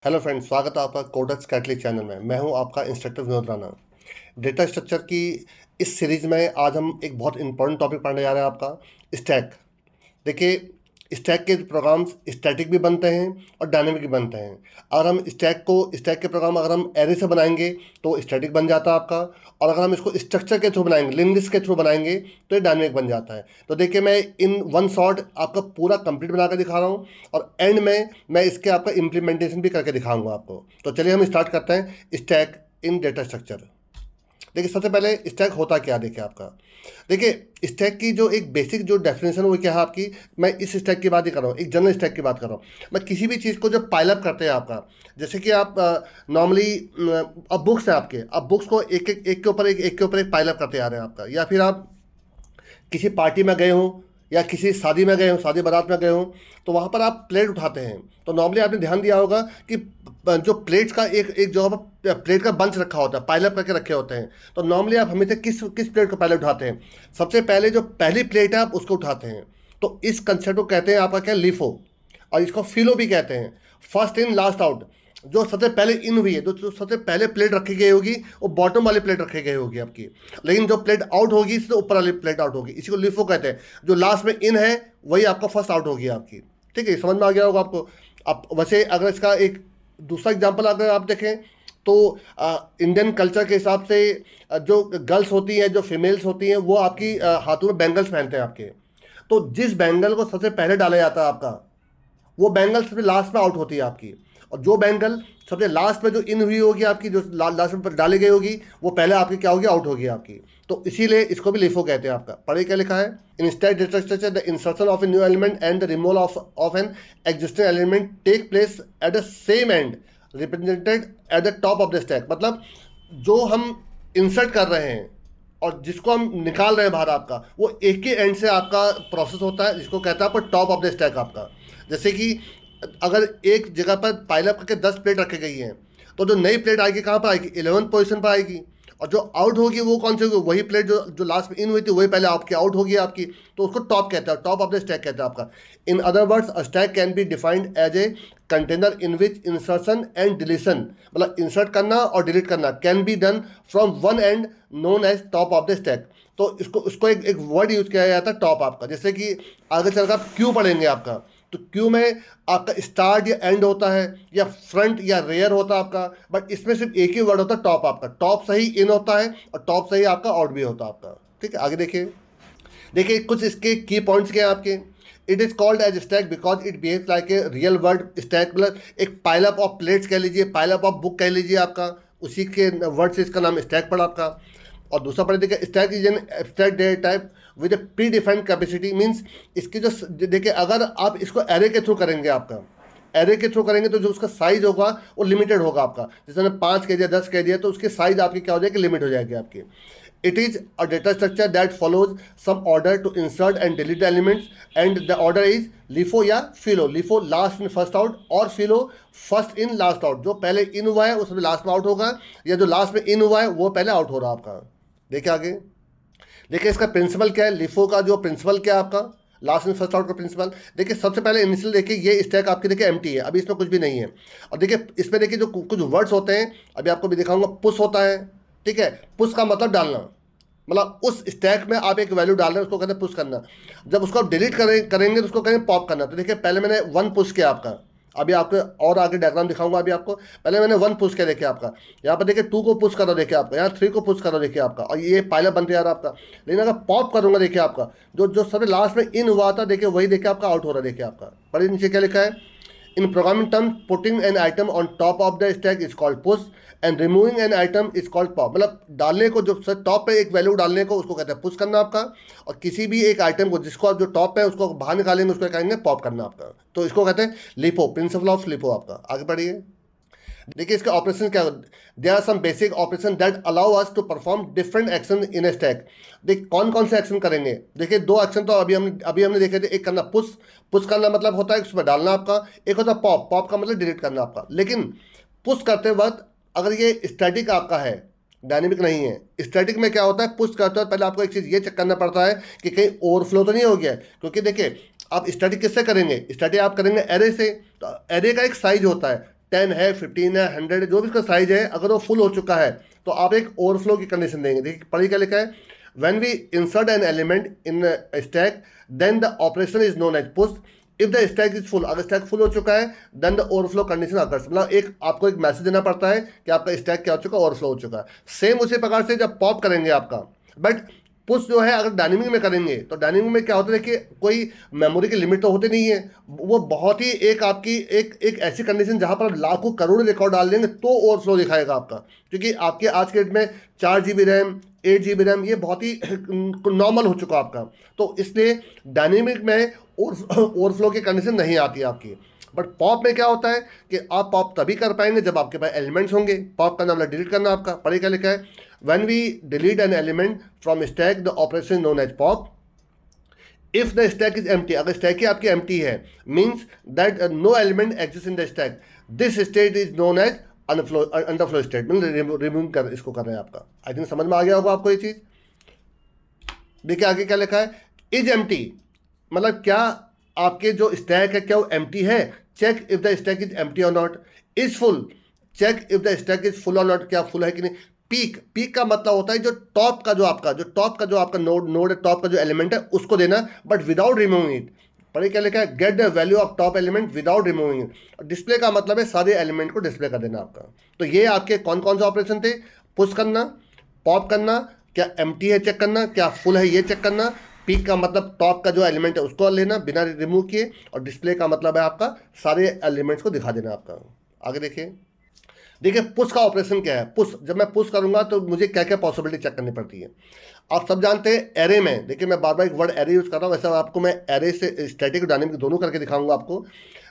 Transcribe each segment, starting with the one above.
Hello friends, स्वागत है आपका कोडक्स कैटलिक चैनल में। मैं हूं आपका instructor Vinod Rana. Data structure की इस सीरीज़ में आज हम एक बहुत इंपॉर्टेंट टॉपिक पढ़ने जा रहे हैं, आपका स्टैक। देखिए, स्टैक के प्रोग्राम्स स्टैटिक भी बनते हैं और डायनेमिक भी बनते हैं। अगर हम स्टैक के प्रोग्राम अगर हम एरे से बनाएंगे तो स्टैटिक बन जाता है आपका, और अगर हम इसको स्ट्रक्चर के थ्रू बनाएंगे, लिंक लिस्ट के थ्रू बनाएंगे, तो ये डायनेमिक बन जाता है। तो देखिए, मैं इन वन शॉट आपका पूरा कंप्लीट बना कर दिखा रहा हूँ, और एंड में मैं इसके आपका इम्प्लीमेंटेशन भी करके दिखाऊंगा आपको। तो चलिए हम स्टार्ट करते हैं स्टैक इन डेटा स्ट्रक्चर। देखिए, सबसे पहले स्टैक होता क्या, देखिए आपका। देखिए, स्टैक की जो एक बेसिक जो डेफिनेशन है वो क्या है आपकी। मैं इस स्टैक की बात ही कर रहा हूँ, एक जनरल स्टैक की बात कर रहा हूँ। मैं किसी भी चीज़ को जब पाइलअप करते हैं आपका, जैसे कि आप नॉर्मली अब बुक्स है आपके, अब बुक्स को एक के ऊपर एक के ऊपर एक पाइलअप करते आ रहे हैं आपका, या फिर आप किसी पार्टी में गए हों या किसी शादी में गए हों, शादी बारात में गए हों, तो वहाँ पर आप प्लेट उठाते हैं। तो नॉर्मली आपने ध्यान दिया होगा कि जो प्लेट्स का एक एक जगह पर प्लेट का बंच रखा होता है, पाइलअप करके रखे होते हैं। तो नॉर्मली आप हमेशा किस किस प्लेट को पहले उठाते हैं? सबसे पहले जो पहली प्लेट है आप उसको उठाते हैं। तो इस कंसेप्ट को कहते हैं आपका क्या, लीफो। और इसको फिलो भी कहते हैं, फर्स्ट इन लास्ट आउट। जो सबसे पहले इन हुई है, जो सबसे पहले प्लेट रखी गई होगी वो बॉटम वाली प्लेट रखी गई होगी आपकी, लेकिन जो प्लेट आउट होगी इससे ऊपर वाली प्लेट आउट होगी। इसी को लिफो कहते हैं। जो लास्ट में इन है वही आपका फर्स्ट आउट होगी आपकी। ठीक है, समझ में आ गया होगा आपको। अब वैसे अगर इसका एक दूसरा एग्जांपल अगर आप देखें तो इंडियन कल्चर के हिसाब से जो गर्ल्स होती हैं, जो फीमेल्स होती हैं, वो आपकी हाथों में बैंगल्स पहनते हैं आपके। तो जिस बैंगल को सबसे पहले डाला जाता है आपका, वो बैंगल सबसे लास्ट में आउट होती है आपकी। और जो बैंगल सबसे लास्ट में जो इन हुई होगी आपकी, जो लास्ट में डाली गई होगी, वो पहले आपकी क्या होगी, आउट होगी आपकी। तो इसीलिए इसको भी लिफो कहते हैं आपका। पढ़े क्या लिखा है, in stack data structure the insertion of a new element and the removal of an existing element take place at the same end represented at the top of the stack. मतलब जो हम इंसर्ट कर रहे हैं और जिसको हम निकाल रहे हैं बाहर आपका, वो एक ही एंड से आपका प्रोसेस होता है, जिसको कहता है आपको टॉप ऑफ द स्टैक आपका। जैसे कि अगर एक जगह पर पाइलअप करके 10 प्लेट रखी गई हैं, तो जो नई प्लेट आएगी कहाँ पर आएगी, 11th पोजीशन पर आएगी। और जो आउट होगी वो कौन सी होगी, वही प्लेट जो जो लास्ट में इन हुई थी वही पहले आपकी आउट होगी आपकी। तो उसको टॉप कहता है, टॉप ऑफ द स्टैक कहता है आपका। In other words, a stack can be defined as a container in which insertion and deletion, मतलब इंसर्ट करना और डिलीट करना, can be done from one end known as top of the stack. तो इसको उसको एक वर्ड यूज किया जाता है टॉप आपका। जैसे कि आगे चलकर आप क्यू पढ़ेंगे आपका, तो क्यू में आपका स्टार्ट या एंड होता है, या फ्रंट या रेयर होता है आपका, बट इसमें सिर्फ एक ही वर्ड होता है टॉप आपका। टॉप सही इन होता है और टॉप सही आपका आउट भी होता है आपका। ठीक है, आगे देखिए। देखिए कुछ इसके की पॉइंट्स क्या हैं आपके। It is called as stack because it behaves like a real word stack, मतलब एक पाइलअप ऑफ प्लेट्स कह लीजिए, पाइलअप ऑफ बुक कह लीजिए आपका, उसी के वर्ड से इसका नाम स्टैक पड़ा आपका। और दूसरा पढ़े देखिए, stack is an abstract data type with A pre defined capacity. Means इसकी जो देखिए, अगर आप इसको एरे के थ्रू करेंगे, आपका एरे के थ्रू करेंगे तो जो उसका साइज होगा वो लिमिटेड होगा आपका। जैसे मैंने 5 कह दिया, 10 कह दिया, तो उसकी साइज आपकी क्या हो जाएगी, लिमिट हो जाएगी आपकी। It is a data structure that follows some order to insert and delete the elements, and the order is LIFO या FILO। LIFO last in first out और FILO first in last out। जो पहले इन हुआ है उसमें last में out होगा, या जो लास्ट में इन हुआ है वो पहले आउट हो रहा है आपका। देखिए आगे, देखिए इसका प्रिंसिपल क्या है, लिफो का जो प्रिंसिपल क्या है आपका, लास्ट इन फर्स्ट आउट का प्रिंसिपल। देखिए सबसे पहले इनिशियल देखिए, ये स्टैक आपकी देखिए एम्प्टी है, अभी इसमें कुछ भी नहीं है। और देखिए इसमें देखिए जो कुछ वर्ड्स होते हैं, अभी आपको भी दिखाऊंगा। पुश होता है, ठीक है, पुश का मतलब डालना, मतलब उस स्टैक में आप एक वैल्यू डाल रहे हैं, उसको कहते हैं पुश करना। जब उसको आप डिलीट करेंगे तो उसको कहेंगे पॉप करना। तो देखिए पहले मैंने 1 पुश किया आपका, अभी आपको और आगे डायग्राम दिखाऊंगा अभी आपको। पहले मैंने 1 पुश किया, देखिए आपका यहाँ पर देखिए 2 को पुश करो, देखिए आपका यहाँ 3 को पुश करो, देखिए आपका, और ये पायलअप बनते जा रहा है आपका। लेकिन अगर पॉप करूंगा, देखिए आपका जो जो सबसे लास्ट में इन हुआ था, देखिए वही देखिए आपका आउट हो रहा है। देखिए आपका पढ़िए नीचे क्या लिखा है, इन programming term putting an item on top of the stack is called push and removing an item is called pop. मतलब डालने को, जो टॉप पे एक वैल्यू डालने को उसको कहते हैं पुश करना आपका, और किसी भी एक आइटम को जिसको आप जो टॉप पे उसको बाहर निकालेंगे उसको कहेंगे पॉप करना आपका। तो इसको कहते हैं लिपो, प्रिंसिपल ऑफ लिपो आपका। आगे बढ़िए, देखिए इसके ऑपरेशन क्या, there are some basic operation that allow us to perform different action in a stack. देख कौन कौन से एक्शन करेंगे, देखिए 2 एक्शन तो अभी हमने देखे थे। एक करना पुश, पुश करना मतलब होता है उसमें डालना आपका। एक होता है पॉप, पॉप का मतलब डिलीट करना आपका। लेकिन पुश करते वक्त अगर ये स्टैटिक आपका है, डायनेमिक नहीं है। स्टैटिक में क्या होता है, पुश करते वक्त पहले आपको एक चीज़ ये चेक करना पड़ता है कि कहीं ओवरफ्लो तो नहीं हो गया है। क्योंकि देखिए आप स्टैटिक किससे करेंगे, स्टैटिक आप करेंगे एरे से, तो एरे का एक साइज होता है, 10 है, 15 है, 100 है, जो भी इसका साइज है, अगर वो फुल हो चुका है तो आप एक ओवरफ्लो की कंडीशन देंगे। देखिए पढ़िए क्या लिखा है, when we insert an element in stack then the operation is known as push if the stack is full. अगर स्टैक फुल हो चुका है then the overflow condition occurs, मतलब एक आपको एक मैसेज देना पड़ता है कि आपका स्टैक क्या हो चुका है, ओवरफ्लो हो चुका है। सेम उसी प्रकार से जब पॉप करेंगे आपका, बट पुश जो है अगर डायनेमिक में करेंगे तो डायनेमिक में क्या होता है कि कोई मेमोरी की लिमिट तो होती नहीं है, वो बहुत ही एक आपकी एक ऐसी कंडीशन जहां पर आप लाखों करोड़ रिकॉर्ड डाल देंगे तो ओवरफ्लो दिखाएगा आपका, क्योंकि आपके आज के डेट में 4 GB रैम, 8 GB रैम ये बहुत ही नॉर्मल हो चुका आपका। तो इसलिए डायनेमिक में ओवरफ्लो की कंडीशन नहीं आती है आपकी। बट पॉप में क्या होता है कि आप पॉप तभी कर पाएंगे जब आपके पास एलिमेंट्स होंगे। पॉप करना मतलब डिलीट करना आपका, पढ़े क्या लिखा है, when we delete an element from stack the operation known as pop if the stack is empty. अगर स्टैक ही आपकी एम्प्टी है means that no element exist in the stack, this state is known as underflow state, मतलब remove कर इसको कर रहे हैं आपका। आई थिंक समझ में आ गया होगा आपको ये चीज। देखिए आगे क्या लिखा है, इज एम्प्टी मतलब क्या आपके जो स्टैक है क्या वो एम्प्टी है, check if the stack is empty और not. Is full, check if the stack is full और नॉट, क्या फुल है कि नहीं। पीक का मतलब होता है जो टॉप का जो आपका नोड है, टॉप का जो एलिमेंट है उसको देना, बट विदाउट रिमूविंग इट। पढ़े क्या लिखा है, get the value of top element without removing it. Display का मतलब है सारे एलिमेंट को डिस्प्ले कर देना आपका। तो ये आपके कौन कौन से ऑपरेशन थे, पुश करना, पॉप करना, क्या एम्प्टी है चेक करना, क्या फुल है ये चेक करना, पीक का मतलब टॉप का जो एलिमेंट है उसको लेना बिना रिमूव किए, और डिस्प्ले का मतलब है आपका सारे एलिमेंट्स को दिखा देना आपका। आगे देखिए पुश का ऑपरेशन क्या है। पुश, जब मैं पुश करूंगा तो मुझे क्या क्या पॉसिबिलिटी चेक करनी पड़ती है। आप सब जानते हैं एरे में, देखिए मैं बार बार एक वर्ड एरे यूज कर रहा हूँ, वैसे आपको मैं एरे से स्टैटिक और डायनेमिक दोनों करके दिखाऊंगा आपको।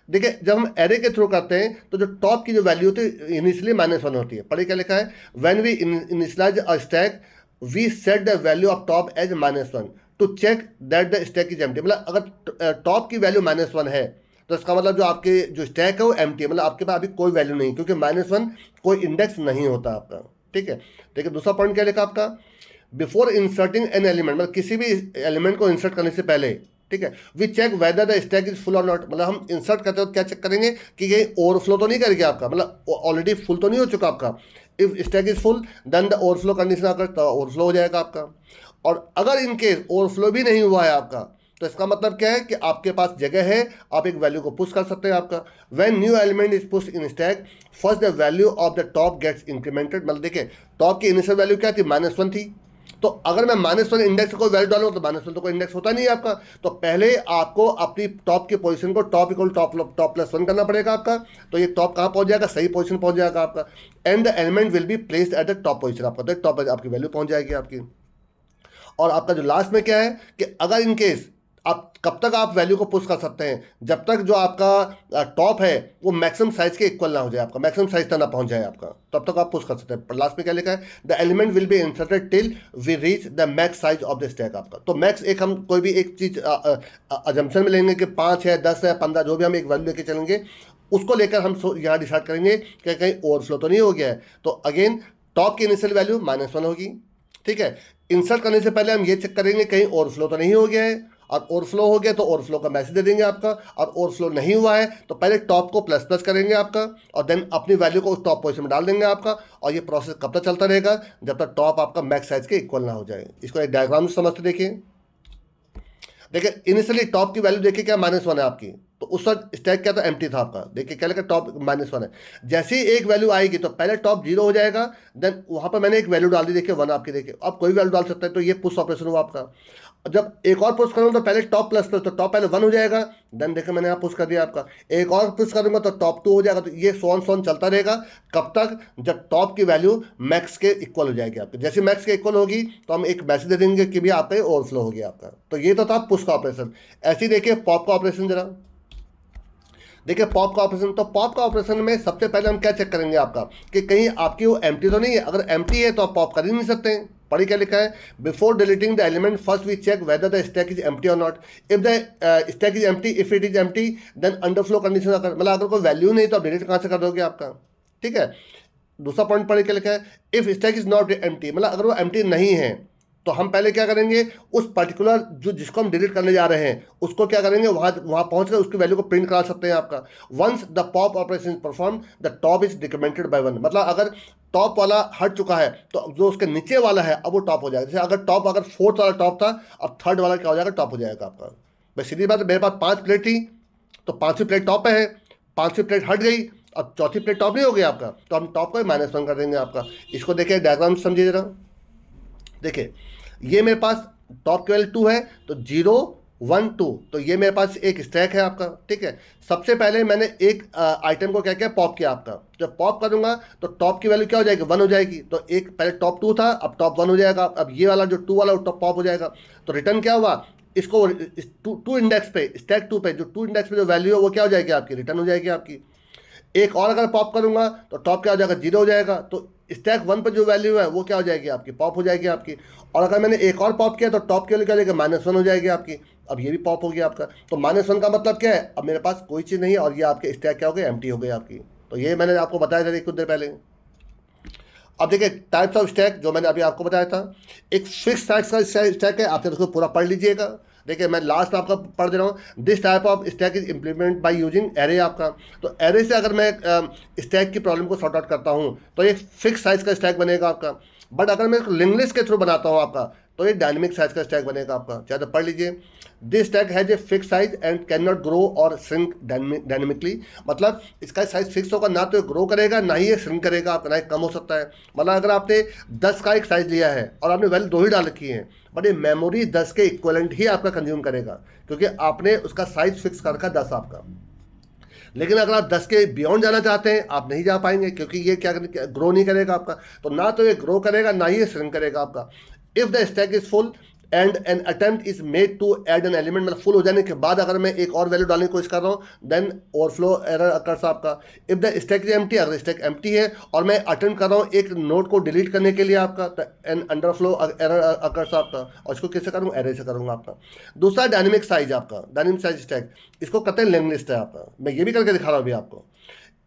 देखिए जब हम एरे के थ्रू करते हैं तो जो टॉप की जो वैल्यू होती है इनिशियली -1 होती है। पढ़े क्या लिखा है, when we initialize a stack we set the value of top as -1 to check that the stack is empty. मतलब अगर टॉप की वैल्यू -1 है तो इसका मतलब जो आपके जो स्टैक है वो एम्प्टी है, मतलब आपके पास अभी कोई वैल्यू नहीं, क्योंकि -1 कोई इंडेक्स नहीं होता आपका। ठीक है, देखिए दूसरा पॉइंट क्या लिखा आपका, बिफोर इंसर्टिंग एन एलिमेंट, मतलब किसी भी एलिमेंट को इंसर्ट करने से पहले, ठीक है, we check whether the stack is full और नॉट। मतलब हम इंसर्ट करते हो क्या चेक करेंगे कि ये ओवरफ्लो तो नहीं करेगा आपका, मतलब ऑलरेडी फुल तो नहीं हो चुका आपका। If stack is full then the overflow condition occur तो ओवरफ्लो हो जाएगा आपका। और अगर इनकेस ओवरफ्लो भी नहीं हुआ है आपका तो इसका मतलब क्या है कि आपके पास जगह है, आप एक वैल्यू को पुश कर सकते हैं आपका। When new element is push in stack first the value of the top gets incremented. मतलब देखिए टॉप की इनिशियल वैल्यू क्या थी, -1 थी, तो अगर मैं -1 इंडेक्स कोई वैल्यू डालूँ तो -1 तो कोई इंडेक्स होता नहीं है आपका। तो पहले आपको अपनी टॉप की पोजीशन को टॉप इक्वल टॉप प्लस 1 करना पड़ेगा आपका। तो ये टॉप कहाँ पहुंच जाएगा, सही पोजीशन पहुंच जाएगा आपका, and the element will be placed at the top position आपका। तो टॉप आपकी वैल्यू पहुंच जाएगी आपकी। और आपका जो लास्ट में क्या है कि अगर इन केस आप कब तक आप वैल्यू को पुश कर सकते हैं, जब तक जो आपका टॉप है वो मैक्सिमम साइज के इक्वल ना हो जाए, आपका मैक्सिमम साइज तक ना पहुंच जाए आपका, तब तक आप पुश कर सकते हैं। पर लास्ट में क्या लिखा है, the element will be inserted till we reach the max size of the stack आपका। तो मैक्स एक हम कोई भी एक चीज अजम्पशन में लेंगे कि 5 है, 10 है, 15, जो भी हम एक वैल्यू लेके चलेंगे उसको लेकर हम यहाँ डिसाइड करेंगे कि कहीं ओवरफ्लो तो नहीं हो गया है। तो अगेन टॉप की इनिशियल वैल्यू -1 होगी। ठीक है, इंसर्ट करने से पहले हम ये चेक करेंगे कहीं ओवरफ्लो तो नहीं हो गया है, और ओवरफ्लो हो गया तो ओवरफ्लो का मैसेज दे देंगे आपका, और ओवरफ्लो नहीं हुआ है तो पहले टॉप को ++ करेंगे आपका, और देन अपनी वैल्यू को उस टॉप पोजीशन में डाल देंगे आपका। और ये प्रोसेस कब तक चलता रहेगा, जब तक टॉप आपका मैक्स साइज के इक्वल ना हो जाए। इसको एक डायग्राम से समझते देखिए। देखिए इनिशियली टॉप की वैल्यू देखिए क्या -1 है आपकी, तो उस वक्त स्टैक क्या था, एम्प्टी था आपका। देखिए क्या लगा, टॉप -1 है। जैसे ही एक वैल्यू आएगी तो पहले टॉप 0 हो जाएगा, देन वहां पर मैंने एक वैल्यू डाल दी, देखिए 1 आपकी, देखिए आप कोई वैल्यू डाल सकते हैं। तो ये पुश ऑपरेशन हुआ आपका। जब एक और पुश करूँगा तो पहले टॉप ++, तो टॉप पहले 1 हो जाएगा, देन देखिए मैंने यहाँ पुश कर दिया आपका। एक और पुश करूँगा तो टॉप 2 हो जाएगा। तो ये सोन चलता रहेगा, कब तक, जब टॉप की वैल्यू मैक्स के इक्वल हो जाएगी आपकी। जैसे मैक्स के इक्वल होगी तो हम एक मैसेज दे देंगे कि भी आपका ओवरफ्लो हो गया आपका। तो ये तो था पुश का ऑपरेशन। ऐसे ही देखिए पॉप का ऑपरेशन जरा देखिए, पॉप का ऑपरेशन। तो पॉप का ऑपरेशन में सबसे पहले हम क्या चेक करेंगे आपका कि कहीं आपकी वो एम्प्टी तो नहीं है। अगर एम्प्टी है तो आप पॉप कर ही नहीं सकते हैं। पढ़ी क्या लिखा है, before deleting the element first we check whether the stack is empty और not. If the stack is empty, if it is empty then underflow condition. मतलब अगर कोई वैल्यू नहीं तो आप डिलीट कहाँ से कर दोगे आपका। ठीक है, दूसरा पॉइंट पढ़ के लिखा है, if stack is not empty, मतलब अगर वो एम्प्टी नहीं है तो हम पहले क्या करेंगे, उस पर्टिकुलर जो जिसको हम डिलीट करने जा रहे हैं उसको क्या करेंगे, वहां वहां पहुंच कर उसकी वैल्यू को प्रिंट करा सकते हैं आपका। Once the pop operation perform the top is decremented by 1, मतलब अगर टॉप वाला हट चुका है तो जो उसके नीचे वाला है अब वो टॉप हो जाएगा। जैसे अगर फोर्थ वाला टॉप था, अब थर्ड वाला क्या हो जाएगा, टॉप हो जाएगा आपका। भाई सीधी बात है, मेरे पास 5 प्लेट थी तो 5वीं प्लेट टॉप पे है, 5वीं प्लेट हट गई, अब चौथी प्लेट टॉप नहीं हो गई आपका, तो हम टॉप को -1 कर देंगे आपका। इसको देखिए, डायग्राम समझिए जरा। देखिए ये मेरे पास टॉप की वैल्यू 2 है तो 0 1 2, तो ये मेरे पास एक स्टैक है आपका, ठीक है। सबसे पहले मैंने एक आइटम को क्या किया, पॉप किया आपका। जब पॉप करूंगा तो टॉप की वैल्यू क्या हो जाएगी, 1 हो जाएगी। तो एक पहले टॉप 2 था, अब टॉप 1 हो जाएगा। अब ये वाला जो 2 वाला टॉप पॉप हो जाएगा। तो रिटर्न क्या हुआ, इसको टू इंडेक्स पे, स्टैक 2 पे जो 2 इंडेक्स पे जो वैल्यू है वो क्या हो जाएगी आपकी, रिटर्न हो जाएगी आपकी। एक और अगर पॉप करूंगा तो टॉप क्या हो जाएगा, 0 हो जाएगा। तो स्टैक 1 पर जो वैल्यू है वो क्या हो जाएगी आपकी, पॉप हो जाएगी आपकी। और अगर मैंने एक और पॉप किया तो टॉप की वैल्यू क्या हो जाएगी, -1 हो जाएगी आपकी। अब ये भी पॉप हो गया आपका। तो -1 का मतलब क्या है, अब मेरे पास कोई चीज़ नहीं है और ये आपके स्टैक क्या हो गए, एम्प्टी हो गई आपकी। तो ये मैंने आपको बताया था कुछ देर पहले। अब देखिए टाइप्स ऑफ स्टैक जो मैंने अभी आपको बताया था, एक फिक्स साइज का स्टैक है, आप उसको पूरा पढ़ लीजिएगा। देखिए मैं लास्ट में आपका पढ़ दे रहा हूँ, this type of stack is implement by using array आपका। तो एरे से अगर मैं स्टैक की प्रॉब्लम को सॉर्ट आउट करता हूँ तो एक फिक्स साइज का स्टैक बनेगा आपका। बट अगर मैं लिंक लिस्ट के थ्रू बनाता हूँ आपका तो ये डायनेमिक साइज का स्टैक बनेगा आपका। चाहे तो पढ़ लीजिए, this stack has a fix size and can not grow और श्रिंक डायनेमिकली। मतलब इसका साइज फिक्स होगा, ना तो ये ग्रो करेगा ना ही ये श्रिंक करेगा आपका, ना ही कम हो सकता है। मतलब अगर आपने 10 का एक साइज लिया है और आपने वैल्यू 2 ही डाल रखी है, बट ये मेमोरी 10 के इक्वलेंट ही आपका कंज्यूम करेगा, क्योंकि आपने उसका साइज फिक्स कर रखा 10 आपका। लेकिन अगर आप 10 के बियॉन्ड जाना चाहते हैं, आप नहीं जा पाएंगे, क्योंकि ये क्या ग्रो नहीं करेगा आपका। तो ना तो ये ग्रो करेगा ना ही ये श्रिंक करेगा आपका। If the stack is full and an attempt is made to add an element, मतलब फुल हो जाने के बाद अगर मैं एक और वैल्यू डालने की कोशिश कर रहा हूँ, देन ओवरफ्लो एरर अकर्स आपका। If the stack is empty, अगर स्टैक एम्प्टी है और मैं अटेम्प्ट कर रहा हूँ एक नोड को डिलीट करने के लिए आपका, तो एन अंडरफ्लो एरर अकर्स आपका। और इसको कैसे करूँगा, एरे से करूँगा आपका। दूसरा डायनेमिक साइज आपका, डायनेमिक साइज स्टैक, इसको कहते हैं लिंक लिस्ट है आपका। मैं ये भी करके दिखा रहा हूँ अभी आपको।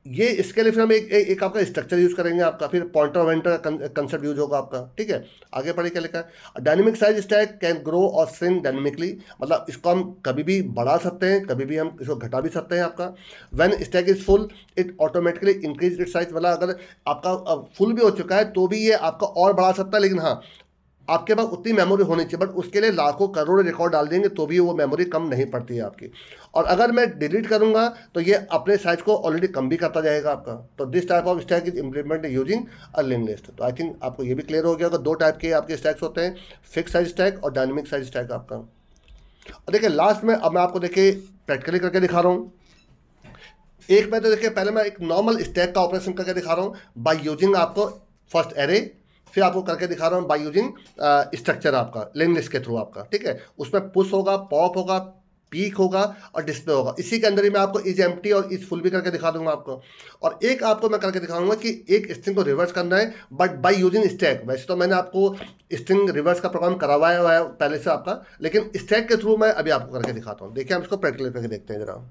ये इसके लिए फिर हम एक आपका स्ट्रक्चर यूज करेंगे आपका, फिर पॉइंटर वेंटर कंसेप्ट यूज होगा आपका, ठीक है। आगे पढ़िए क्या लिखा है, dynamic size stack can grow और श्रिंक डायनेमिकली, मतलब इसको हम कभी भी बढ़ा सकते हैं, कभी भी हम इसको घटा भी सकते हैं आपका। When stack is full it automatically increase it size, मतलब अगर आपका फुल भी हो चुका है तो भी ये आपका और बढ़ा सकता है, लेकिन हाँ आपके पास उतनी मेमोरी होनी चाहिए। बट उसके लिए लाखों करोड़ रिकॉर्ड डाल देंगे तो भी वो मेमोरी कम नहीं पड़ती है आपकी। और अगर मैं डिलीट करूंगा तो ये अपने साइज को ऑलरेडी कम भी करता जाएगा आपका। तो this type of stack is implement using a link list. तो आई थिंक आपको ये भी क्लियर हो गया होगा, 2 टाइप के आपके स्टैक्स होते हैं, फिक्स साइज स्टैक और डायनेमिक साइज स्टैक आपका। और देखिए लास्ट में अब मैं आपको देखिए प्रैक्टिकली करके दिखा रहा हूँ। एक में तो देखिए पहले मैं एक नॉर्मल स्टैक का ऑपरेशन करके दिखा रहा हूँ बाय यूजिंग आपको फर्स्ट एरे, फिर आपको करके दिखा रहा हूँ बाय यूजिंग स्ट्रक्चर आपका लिंक लिस्ट के थ्रू आपका, ठीक है। उसमें पुश होगा, पॉप होगा, पीक होगा और डिस्प्ले होगा। इसी के अंदर ही मैं आपको इज एम्प्टी और इज फुल भी करके दिखा दूंगा आपको। और एक आपको मैं करके दिखाऊंगा कि एक स्ट्रिंग को रिवर्स करना है बट बाय यूजिंग स्टैक। वैसे तो मैंने आपको स्ट्रिंग रिवर्स का प्रोग्राम करवाया हुआ है पहले से आपका, लेकिन स्टैक के थ्रू मैं अभी आपको करके दिखाता हूँ। देखिए हम इसको प्रैक्टिकल करके देखते हैं जरा।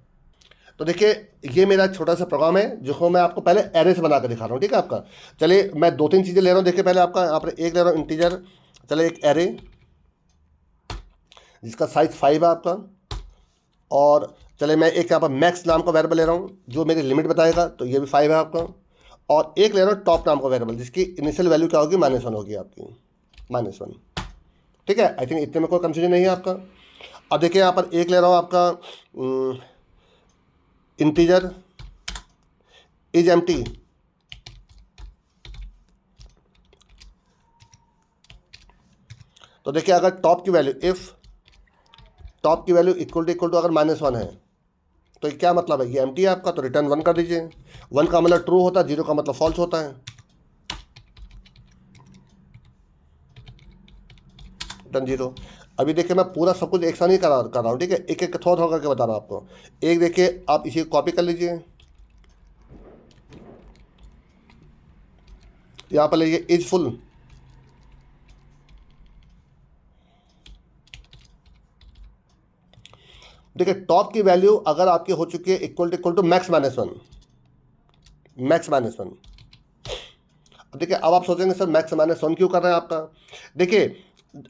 तो देखिए ये मेरा छोटा सा प्रोग्राम है जो मैं आपको पहले एरे से बना कर दिखा रहा हूँ, ठीक है आपका। चलिए मैं 2-3 चीज़ें ले रहा हूँ। देखिए पहले आपका यहाँ पर एक ले रहा हूँ इंटीजर, चलिए एक एरे जिसका साइज 5 है आपका। और चलिए मैं एक यहाँ पर मैक्स नाम का वेरिएबल ले रहा हूँ जो मेरी लिमिट बताएगा, तो ये भी 5 है आपका। और एक ले रहा हूँ टॉप नाम का वेरिएबल जिसकी इनिशियल वैल्यू क्या होगी, -1 होगी आपकी, -1, ठीक है। आई थिंक इतने में कोई कंफ्यूजन नहीं है आपका। अब देखिए यहाँ पर एक ले रहा हूँ आपका इंटीजर इज एम्प्टी, तो देखिए अगर टॉप की वैल्यू, इफ टॉप की वैल्यू इक्वल टू अगर -1 है तो ये क्या मतलब है, ये एम्प्टी है आपका, तो रिटर्न 1 कर दीजिए। 1 का मतलब ट्रू होता है, 0 का मतलब फॉल्स होता है, रिटर्न 0। अभी देखिए मैं पूरा सब कुछ एक साथ नहीं कर रहा हूँ, ठीक है, एक एक थोड़ा थोड़ा करके बता रहा हूँ आपको। एक देखिए आप इसी को कॉपी कर लीजिए, यहाँ पर लीजिए इज फुल, देखिए टॉप की वैल्यू अगर आपकी हो चुकी है इक्वल टू मैक्स -1, मैक्स -1। अब देखिए अब आप सोचेंगे सर मैक्स -1 क्यों कर रहे हैं आपका। देखिए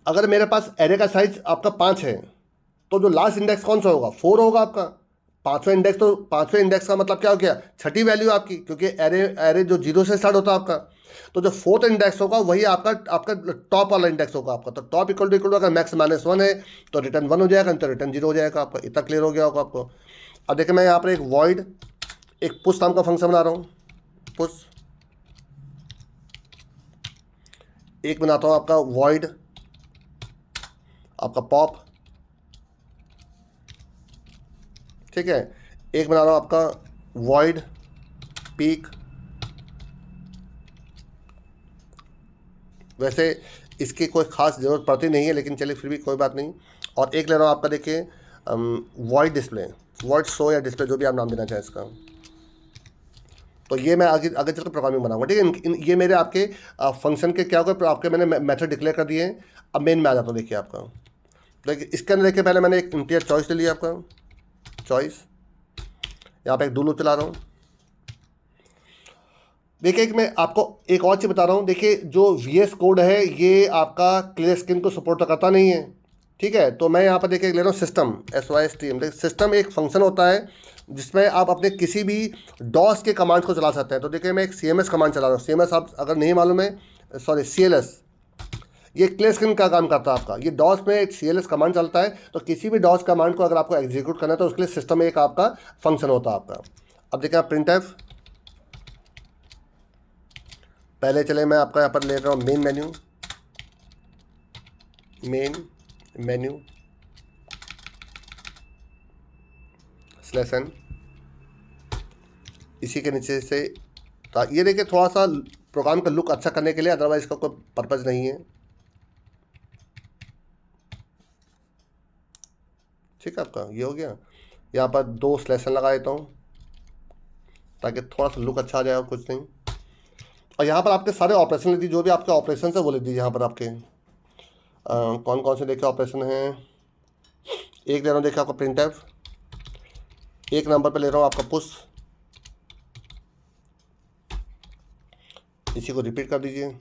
अगर मेरे पास एरे का साइज आपका 5 है, तो जो लास्ट इंडेक्स कौन सा होगा, 4 होगा आपका। पाँचवें इंडेक्स का मतलब क्या हो गया, छठी वैल्यू आपकी, क्योंकि एरे एरे जो 0 से स्टार्ट होता है आपका। तो जो फोर्थ इंडेक्स होगा वही आपका आपका टॉप वाला इंडेक्स होगा आपका। तो टॉप इक्वल टू अगर मैक्स -1 है तो रिटर्न 1 हो जाएगा, तो रिटर्न 0 हो जाएगा आपका। इतना क्लियर हो गया होगा आपको। अब देखिए मैं यहाँ पर एक वॉइड एक पुश नाम का फंक्शन बना रहा हूँ। पुश एक बनाता हूँ आपका वॉइड आपका पॉप, ठीक है। एक बना रहा हूँ आपका वॉइड पीक। वैसे इसकी कोई ख़ास ज़रूरत पड़ती नहीं है, लेकिन चलिए फिर भी कोई बात नहीं। और एक ले रहा हूँ आपका, देखिए वॉइड डिस्प्ले, वॉइड शो या डिस्प्ले, जो भी आप नाम देना चाहें इसका। तो ये मैं आगे आगे चलकर प्रोग्रामिंग बनाऊंगा, ठीक है। ये मेरे आपके फंक्शन के क्या होगा, आपके मैंने मेथड डिक्लेयर कर दिए हैं। अब मेन में आ जाता हूँ, देखिए आपका। देखिए इसके अंदर देखिए पहले मैंने एक इंटीजर चॉइस ले लिया आपका, चॉइस। यहाँ पे एक डू लूप चला रहा हूँ। देखिए कि मैं आपको एक और चीज़ बता रहा हूँ। देखिए जो VS कोड है ये आपका क्लियर स्क्रीन को सपोर्ट तो करता नहीं है, ठीक है। तो मैं यहाँ पर देखिए ले रहा हूँ सिस्टम, SYSTM। देखिए सिस्टम एक फंक्शन होता है जिसमें आप अपने किसी भी डॉस के कमांड को चला सकते हैं। तो देखिए मैं एक CMS कमांड चला रहा हूँ। CMS आप अगर नहीं मालूम है, सॉरी CLS, ये क्लियर स्क्रीन का काम करता है आपका। ये डॉस में एक CLS कमांड चलता है। तो किसी भी डॉस कमांड को अगर आपको एग्जीक्यूट करना है तो उसके लिए सिस्टम में एक आपका फंक्शन होता है आपका। अब देखिए आप प्रिंटफ, पहले चले मैं आपका यहाँ पर ले रहा हूँ मेन मेन्यू /n, इसी के नीचे से। ये देखिए थोड़ा सा प्रोग्राम का लुक अच्छा करने के लिए, अदरवाइज इसका कोई पर्पज़ नहीं है, ठीक है। आपका ये हो गया। यहाँ पर 2 /n लगा देता हूँ ताकि थोड़ा सा लुक अच्छा आ जाए, और कुछ नहीं। और यहाँ पर आपके सारे ऑपरेशन लिख दीजिए, जो भी आपके ऑपरेशन है वो लिख दीजिए यहाँ पर आपके। कौन कौन से देखिए ऑपरेशन हैं। एक ले रहा हूँ देखिए आपका प्रिंटफ, एक नंबर पे ले रहा हूँ आपका पुश, इसी को रिपीट कर दीजिए।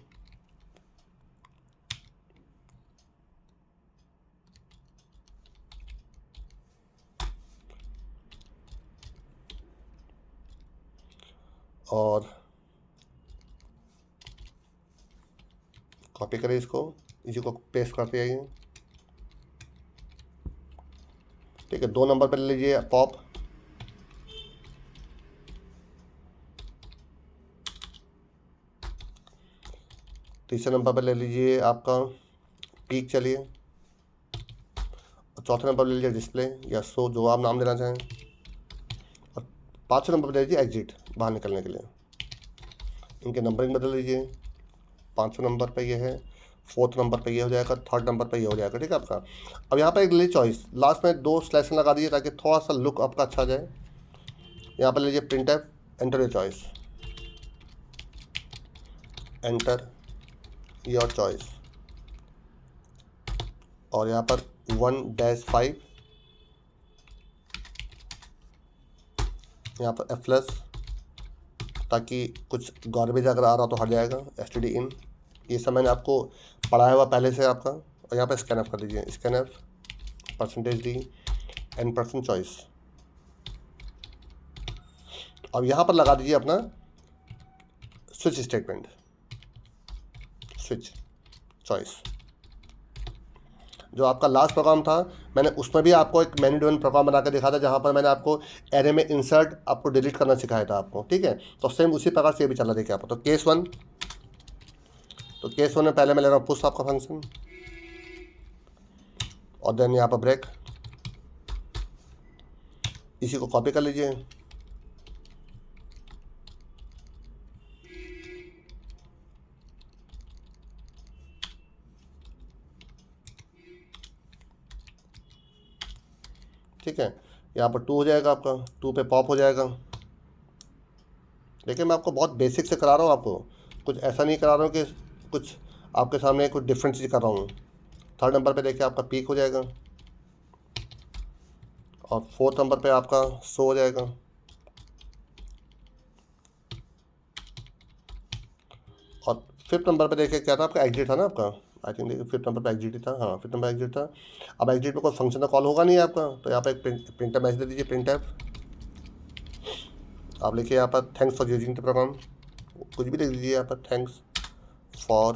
और कॉपी करें इसको, इसी को पेस्ट करते जाइए, ठीक है। 2 नंबर पर ले लीजिए पॉप, तीसरे नंबर पर ले लीजिए आपका पीक, चलिए। और चौथे नंबर पर ले लीजिए डिस्प्ले या शो, जो आप नाम देना चाहें। और 5वें नंबर पर ले लीजिए एग्जिट, बाहर निकलने के लिए। इनके नंबरिंग बदल लीजिए। 5वें नंबर पर यह है, 4th नंबर पर यह हो जाएगा, 3rd नंबर पर यह हो जाएगा, ठीक है आपका। अब यहाँ पर एक ले चॉइस, लास्ट में 2 /n लगा दीजिए ताकि थोड़ा सा लुक आपका अच्छा आ जाए। यहाँ पर लीजिए printf, enter your choice, enter your choice. और यहाँ पर 1-5, यहाँ पर F+, ताकि कुछ गार्बेज अगर आ रहा तो हट जाएगा, stdin। ये सब मैंने आपको पढ़ाया हुआ पहले से आपका। और यहाँ पर स्कैनफ कर दीजिए, स्कैनफ %d n% चॉइस। अब यहाँ पर लगा दीजिए अपना स्विच स्टेटमेंट, स्विच चॉइस। जो आपका लास्ट प्रोग्राम था मैंने उसमें भी आपको एक मैन्यू ड्रिवन प्रोग्राम बना के दिखा था, जहाँ पर मैंने आपको एरे में इंसर्ट आपको डिलीट करना सिखाया था आपको, ठीक है। तो सेम उसी प्रकार से ये भी चला देखिए आपको। तो केस 1 में पहले मैं ले रहा हूँ पुश आपका फंक्शन, और देन यहाँ पर ब्रेक, इसी को कॉपी कर लीजिए। ठीक है, यहाँ पर 2 हो जाएगा आपका, 2 पे पॉप हो जाएगा। देखिए मैं आपको बहुत बेसिक से करा रहा हूँ, आपको कुछ ऐसा नहीं करा रहा हूँ कि कुछ आपके सामने कुछ डिफरेंट चीज़ कर रहा हूँ। 3rd नंबर पे देखिए आपका पीक हो जाएगा, और 4th नंबर पे आपका शो हो जाएगा। और 5th नंबर पे देखिए क्या था आपका, एग्जिट था ना आपका, आई थिंक देखिए फिफ्थ नंबर पर एग्जिट ही था, हाँ फिफ्थ नंबर एग्जिट था। अब एग्जिट में कोई फंक्शन का कॉल होगा नहीं आपका, तो यहाँ पर एक प्रिंटर मैसेज दे दीजिए, प्रिंट एफ। आप लिखिए यहाँ पर thanks for using the program, कुछ भी लिख दीजिए यहाँ पर, thanks for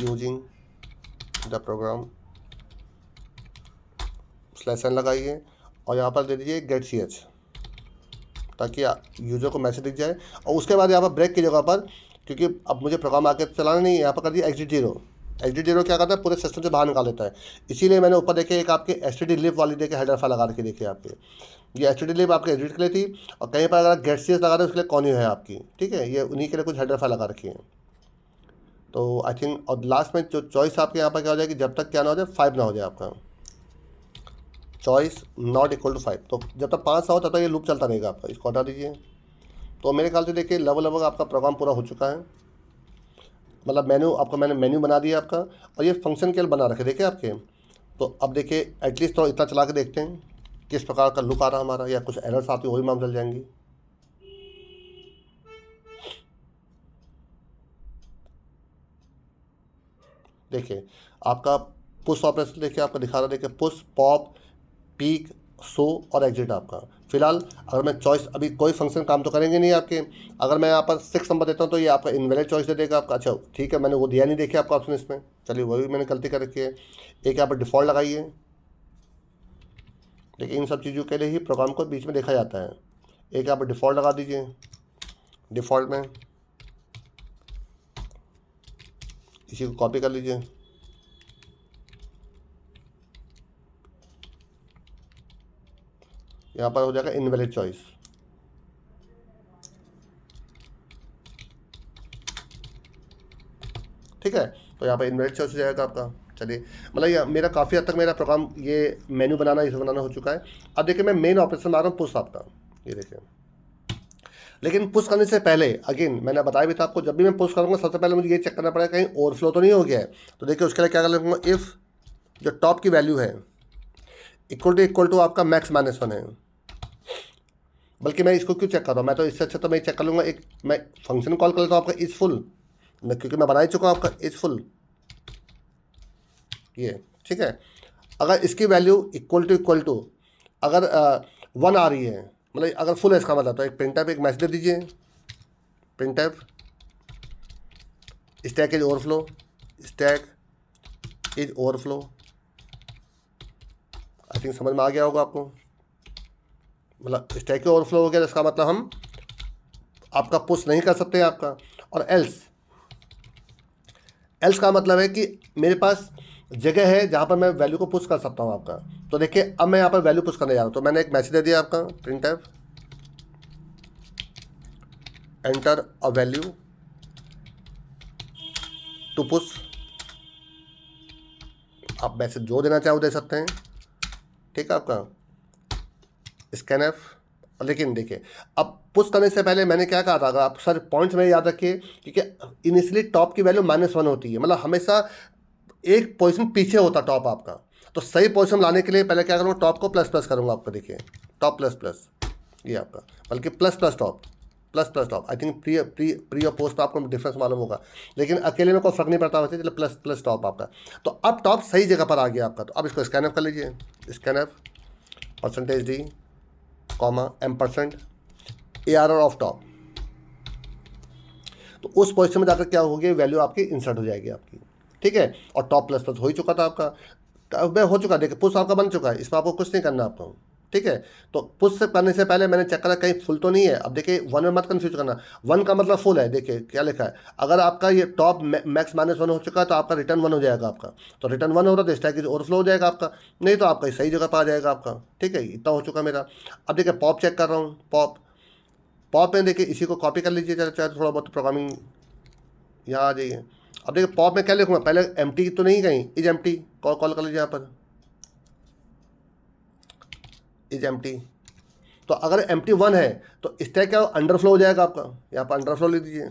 using the program, slash N लगाइए और यहाँ पर दे दीजिए गेट सी एच, ताकि यूज़र को मैसेज दिख जाए। और उसके बाद यहाँ पर ब्रेक की जगह पर, क्योंकि अब मुझे प्रोग्राम आके चलाना नहीं है, यहाँ पर कर दिया एग्जिट जीरो। एग्जिट जीरो क्या करता है, पूरे सिस्टम से बाहर निकाल लेता है। इसीलिए मैंने ऊपर देखे एक आपके एसटीडी लिब वाली देखे हेडर फाइल लगा रखी, देखिए आपके ये एसटीडी लिब आपके एग्जिट के लिए थी, और कहीं पर अगर गेट सी एच लगा रहे उसके लिए कॉन्यू है आपकी, ठीक है, ये उन्हीं के लिए कुछ हेडर फाइल लगा रखी है। तो आई थिंक, और लास्ट में जो चॉइस आपके यहाँ पर क्या हो जाएगी, जब तक क्या ना हो जाए 5 ना हो जाए आपका, चॉइस नॉट इक्वल टू 5, तो जब तक 5 ना हो तब तक ये लूप चलता रहेगा आपका, इसको हटा दीजिए। तो मेरे ख्याल से देखिए लगभग आपका प्रोग्राम पूरा हो चुका है, मतलब मेन्यू आपका मैंने मेन्यू बना दिया आपका, और ये फंक्शन केवल बना रखे देखिए आपके। तो अब देखिए एटलीस्ट तो इतना चला के देखते हैं किस प्रकार का लुक आ रहा हमारा, या कुछ एरर्स आती वही मालूम चल जाएंगी। देखिए आपका पुश ऑपरेशन देखिए आपका दिखा रहा है, देखिए पुश, पॉप, पीक, शो और एग्जिट आपका। फिलहाल अगर मैं चॉइस, अभी कोई फंक्शन काम तो करेंगे नहीं आपके, अगर मैं यहाँ पर 6 नंबर देता हूँ तो ये आपका इनवैलिड चॉइस दे देगा आपका। अच्छा ठीक है, मैंने वो दिया नहीं देखिए आपका ऑप्शन इसमें, चलिए वही मैंने गलती कर रखी है। एक यहाँ पर डिफ़ॉल्ट लगाइए, देखिए इन सब चीज़ों के लिए ही प्रोग्राम को बीच में देखा जाता है। एक यहाँ पर डिफ़ॉल्ट लगा दीजिए, डिफ़ॉल्ट में इसी को कॉपी कर लीजिए, यहाँ पर हो जाएगा इनवैलिड चॉइस। ठीक है, तो यहाँ पर इनवैलिड चॉइस हो जाएगा आपका। चलिए मतलब ये मेरा काफ़ी हद तक मेरा प्रोग्राम ये मेन्यू बनाना इसे बनाना हो चुका है। अब देखिए मैं मेन ऑपरेशन ला रहा हूँ पुश आपका, ये देखिए। लेकिन पुश करने से पहले अगेन मैंने बताया भी था आपको, जब भी मैं पुश करूँगा सबसे पहले मुझे ये चेक करना पड़ेगा कहीं ओवरफ्लो तो नहीं हो गया है। तो देखिए उसके लिए क्या कर लूँगा, इफ़ जो टॉप की वैल्यू है इक्वल टू आपका मैक्स -1 है। बल्कि मैं इसको क्यों चेक कर रहा हूँ, मैं तो इससे अच्छा तो मैं चेक कर लूँगा, एक मैं फंक्शन कॉल कर लेता हूँ आपका इज फुल, क्योंकि मैं बना ही चुका हूँ आपका इज फुल ये, ठीक है। अगर इसकी वैल्यू इक्वल टू अगर 1 आ रही है, मतलब अगर फुल है इसका मतलब, तो एक प्रिंटफ एक मैसेज दे दीजिए, printf stack is overflow, stack is overflow. I think समझ में आ गया होगा आपको, मतलब स्टैक ही ओवरफ्लो हो गया, इसका मतलब हम आपका पुश नहीं कर सकते आपका। और एल्स का मतलब है कि मेरे पास जगह है जहाँ पर मैं वैल्यू को पुश कर सकता हूँ आपका। तो देखिए अब मैं यहाँ पर वैल्यू पुश करने जा रहा हूँ, तो मैंने एक मैसेज दे दिया आपका, printf enter a value to push. आप मैसेज जो देना चाहो दे सकते हैं, ठीक है आपका स्कैनफ। लेकिन देखिए अब पुश करने से पहले मैंने क्या कहा था, अगर आप सर पॉइंट्स में याद रखिए, क्योंकि इनिशियली टॉप की वैल्यू -1 होती है, मतलब हमेशा एक पोजीशन पीछे होता टॉप आपका। तो सही पोजीशन लाने के लिए पहले क्या करूँगा, टॉप को प्लस प्लस करूँगा आपका, देखिए टॉप प्लस प्लस ये आपका, बल्कि plus plus top, plus plus top. I think pre और पोस्ट आपको डिफरेंस मालूम होगा, लेकिन अकेले में कोई फर्क नहीं पड़ता वैसे, चलो प्लस प्लस टॉप आपका। तो अब टॉप सही जगह पर आ गया आपका। तो अब इसको स्कैनफ कर लीजिए, scanf %d, %m ARR of top. तो उस पोजीशन में जाकर क्या होगी, वैल्यू आपकी इंसर्ट हो जाएगी आपकी, ठीक है। और टॉप प्लस प्लस हो ही चुका था आपका, हो चुका, देखिए पुश आपका बन चुका है, इसमें आपको कुछ नहीं करना आपको, ठीक है। तो पुश से करने से पहले मैंने चेक करा कहीं फुल तो नहीं है। अब देखिए 1 में मत कंफ्यूज करना, 1 का मतलब फुल है, देखिए क्या लिखा है। अगर आपका ये टॉप मैक्स -1 हो चुका है तो आपका रिटर्न 1 हो जाएगा आपका। तो रिटर्न 1 हो रहा है तो स्टैक इज ओवरफ्लो हो जाएगा आपका, नहीं तो आपका सही जगह पर आ जाएगा आपका, ठीक है। इतना हो चुका मेरा। अब देखिए पॉप चेक कर रहा हूँ, पॉप में देखिए इसी को कॉपी कर लीजिए, चाहे थोड़ा बहुत प्रोग्रामिंग यहाँ आ जाइए। अब देखिए पॉप में क्या लिखूँगा, पहले एम्प्टी तो नहीं, कहीं इज एम्प्टी कॉल कर लीजिए, यहाँ पर इज एम्प्टी। तो अगर एम्प्टी 1 है तो स्टैक क्या अंडरफ्लो हो जाएगा आपका, यहाँ पर अंडरफ्लो लिख दीजिए,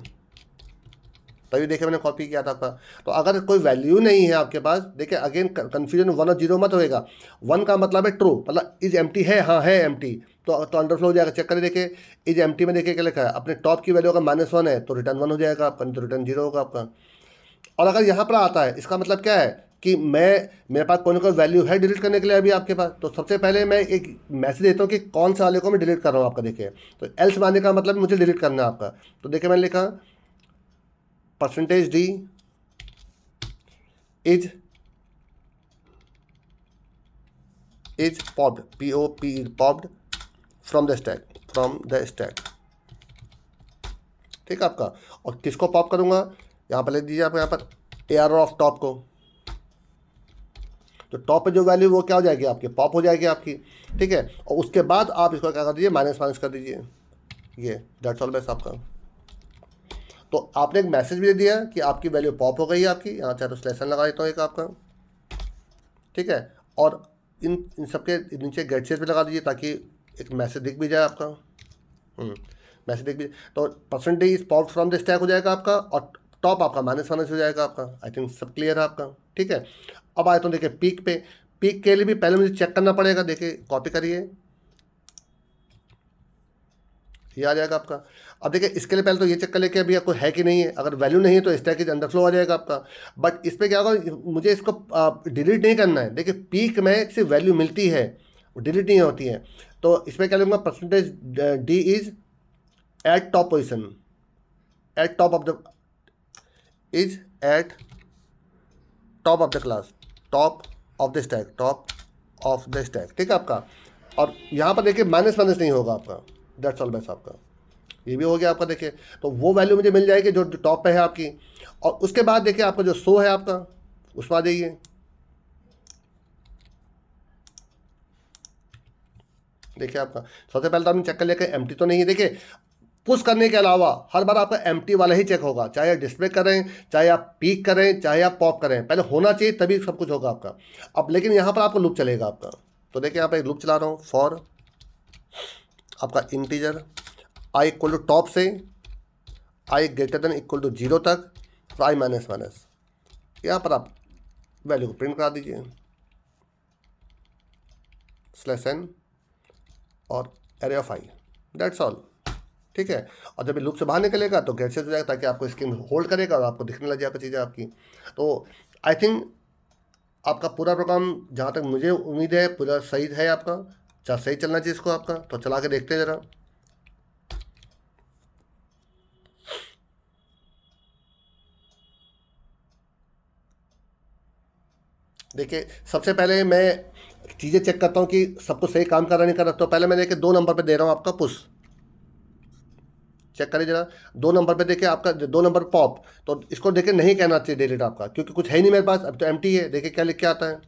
तभी देखिए मैंने कॉपी किया था आपका। तो अगर कोई वैल्यू नहीं है आपके पास, देखिए अगेन कन्फ्यूजन 1 और 0 मत होएगा। 1 का मतलब है ट्रू, मतलब इज एम्प्टी है, हाँ है एम्प्टी, तो अंडरफ्लो हो जाएगा। चेक करिए, देखिए इज एम्प्टी में देखिए क्या लिखा है, अपने टॉप की वैल्यू अगर -1 है तो रिटर्न 1 हो जाएगा आपका, नहीं तो रिटर्न 0 होगा आपका। और अगर यहाँ पर आता है इसका मतलब क्या है कि मेरे पास कोई ना कोई वैल्यू है डिलीट करने के लिए अभी आपके पास, तो सबसे पहले मैं एक मैसेज देता हूँ कि कौन सा वाले को मैं डिलीट कर रहा हूँ आपका। देखिए तो एल्स मानने का मतलब मुझे डिलीट करना है आपका। तो देखिए मैंने लिखा %d is popped, POP is popped from the stack, ठीक है आपका। और किसको पॉप करूंगा, यहाँ पर लिख दीजिए आप यहाँ पर ARR ऑफ टॉप को। तो टॉप पे जो वैल्यू वो क्या हो जाएगी आपकी, पॉप हो जाएगी आपकी, ठीक है। और उसके बाद आप इसको क्या कर दीजिए, माइनस माइनस कर दीजिए, ये दैट्स ऑल बेस आपका। तो आपने एक मैसेज भी दे दिया कि आपकी वैल्यू पॉप हो गई है आपकी, यहाँ चाहे तो स्लेशन लगा देता हूँ एक आपका, ठीक है। और इन सबके नीचे गेट सेट भी लगा दीजिए ताकि एक मैसेज दिख भी जाए आपका, मैसेज दिख भी। तो % is pop from the stack हो जाएगा आपका, और टॉप आपका माइनस माइनस हो जाएगा आपका। आई थिंक सब क्लियर है आपका, ठीक है। अब आए तो देखिए पीक पे, पीक के लिए भी पहले मुझे चेक करना पड़ेगा। देखिए कॉपी करिए, ये आ जाएगा आपका। अब देखिए इसके लिए पहले तो ये चेक कर ले कि अभी आपको है कि नहीं है, अगर वैल्यू नहीं है तो स्टैक इज अंडरफ्लो आ जाएगा आपका। बट इस पर क्या होगा, मुझे इसको डिलीट नहीं करना है। देखिए पीक में सिर्फ वैल्यू मिलती है, वो डिलीट नहीं होती है। तो इसमें क्या लूँगा, %d is eight top position, eight top of the is eight top of the class, top of the stack, top of the stack, ठीक है आपका। और यहाँ पर देखिए माइनस माइनस नहीं होगा आपका, दैट्स ऑल बेस आपका। ये भी हो गया आपका। देखिए तो वो वैल्यू मुझे मिल जाएगी जो टॉप पे है आपकी। और उसके बाद देखिए आपका जो शो है आपका, उसमें आ जाइए। देखिए आपका सबसे पहले तो आपने चेक कर लिया कि एम्प्टी तो नहीं है। देखिए पुश करने के अलावा हर बार आपका एम्प्टी वाला ही चेक होगा, चाहे आप डिस्प्ले करें, चाहे आप पीक करें, चाहे आप पॉप करें, पहले होना चाहिए तभी सब कुछ होगा आपका। अब लेकिन यहाँ पर आपको लूप चलेगा आपका। तो देखिए यहाँ पर एक लूप चला रहा हूँ, फॉर आपका integer i equal to top से i greater than equal to 0 तक, तो i माइनस माइनस, यहाँ पर आप वैल्यू को प्रिंट करा दीजिए, /n और array of i, that's all, ठीक है। और जब ये लूप से बाहर निकलेगा तो गेट सेट हो जाएगा ताकि आपको स्क्रीन होल्ड करेगा और आपको दिखने लग जाएगा चीज़ें आपकी। तो आई थिंक आपका पूरा प्रोग्राम, जहाँ तक मुझे उम्मीद है, पूरा सही है आपका, चाहे सही चलना चाहिए इसको आपका। तो चला के देखते हैं ज़रा। देखिए सबसे पहले मैं चीज़ें चेक करता हूँ कि सब कुछ सही काम कर रहा नहीं कर रहा। तो पहले मैं देखिए 2 नंबर पे दे रहा हूँ आपका पुश, चेक करिए जरा। 2 नंबर पे देखिए आपका 2 नंबर पॉप, तो इसको देखिए नहीं कहना चाहिए डिलीट आपका, क्योंकि कुछ है ही नहीं मेरे पास, अब तो एम्प्टी है। देखिए क्या लिख के आता है,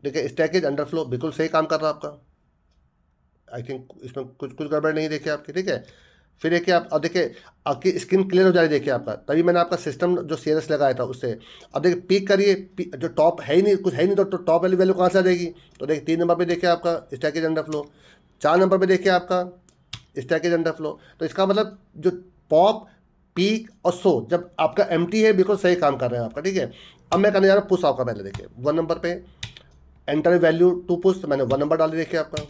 देखिए स्टैक इज अंडरफ्लो, बिल्कुल सही काम कर रहा है आपका। आई थिंक इसमें कुछ गड़बड़ नहीं देखिए आपकी, ठीक है। फिर देखिए आप, अब देखिए आपकी स्क्रीन क्लियर हो जा रही है देखिए आपका, तभी मैंने आपका सिस्टम जो CRS लगाया था उससे। अब देखिए पीक करिए, जो टॉप है ही नहीं, कुछ है ही नहीं, तो टॉप वाली वैल्यू कहाँ से आ जाएगी। तो देखिए 3 नंबर पे देखिए आपका स्टैक इज अंडरफ्लो, 4 नंबर पे देखिए आपका स्टैक इज अंडरफ्लो। तो इसका मतलब जो पॉप, पीक और शो जब आपका एम्प्टी है, बिल्कुल सही काम कर रहे हैं आपका, ठीक है। अब मैं करने जा रहा हूँ पुश आपका। पहले देखिए 1 नंबर पे एंटर वैल्यू टू पुश, तो मैंने 1 नंबर डाल दी देखिए आपका,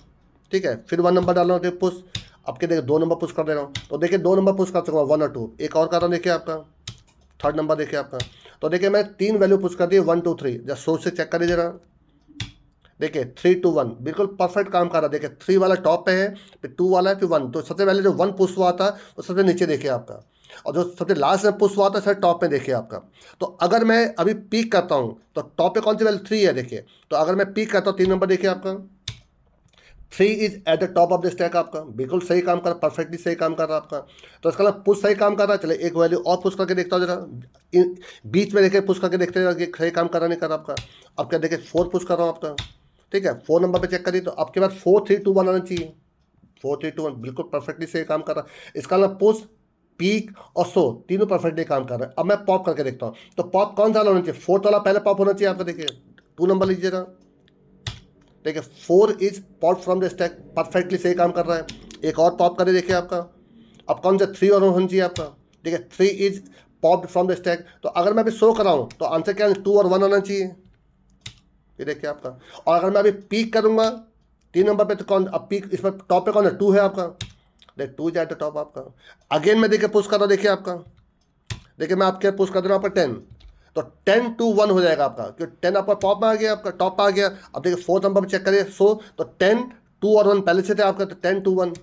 ठीक है। फिर 1 नंबर डाल रहा हूँ पुश, अब के देखिए 2 नंबर पुश कर दे रहा हूँ। तो देखिए 2 नंबर पुश कर सकूँगा, 1 और 2। एक और कर रहा हूँ देखिए आपका 3rd नंबर देखिए आपका। तो देखिए मैं 3 वैल्यू पुश कर दी, 1 2 3। जब सोच से चेक कर लीजिए जरा, देखिए 3 2 1 बिल्कुल परफेक्ट काम कर रहा है। देखिए 3 वाला टॉप पे है, फिर 2 वाला है, फिर 1। तो सबसे पहले जो 1 पुश हुआ था वो सबसे नीचे देखिए आपका, और जो सबसे लास्ट में पुश हुआ था सर टॉप में देखिए आपका। तो अगर मैं अभी पीक करता हूँ तो टॉप पे कौन सी वैल्यू 3 है देखिए। तो अगर मैं पीक करता हूँ 3 नंबर देखिए आपका, 3 is eight the top of the stack आपका, बिल्कुल सही काम कर रहा, परफेक्टली सही काम कर रहा आपका। तो इसका मतलब पुश सही काम कर रहा है। चले एक वैल्यू और पुश करके देखता हूँ जरा, बीच में देखिए पुश करके देखते हैं कि सही काम कर रहा नहीं कर रहा आपका। अब क्या देखिए 4 पुश कर रहा हूँ आपका, ठीक है। 4 नंबर पे चेक करिए, तो आपके पास 4 3 2 1 आना चाहिए, 4 3 2 1 बिल्कुल परफेक्टली सही काम कर रहा है। इसका मतलब पुश, पीक और शो तीनों परफेक्टली काम कर रहे हैं। अब मैं पॉप करके देखता हूँ, तो पॉप कौन सा वाला होना चाहिए, 4th वाला पहले पॉप होना चाहिए आपका। देखिए 2 नंबर लीजिएगा, देखिए 4 is pop from the stack, perfectly सही काम कर रहा है। एक और पॉप करे देखिए आपका, अब कौन सा 3 और होना चाहिए आपका। देखिए 3 is popped from the stack. तो अगर मैं अभी शो कराऊँ तो आंसर क्या है, 2 और 1 आना चाहिए, ये देखिए आपका। और अगर मैं अभी पीक करूँगा 3 नंबर पे, तो कौन, अब पीक इसमें टॉप पे कौन है, 2 है आपका। देखिए 2 इज एट द टॉप आपका। अगेन मैं देखिए पुश कर रहा हूँ देखिए आपका, देखिए मैं आपके पुश कर दे रहा हूँ आपका 10, तो 10-1 हो जाएगा आपका, क्योंकि 10 आपका पॉप में आ गया, आपका टॉप आ गया। अब देखिए फोर्थ नंबर पर चेक करिए, सो तो 10-2 और 1 पहले से थे आपका, तो 10-1।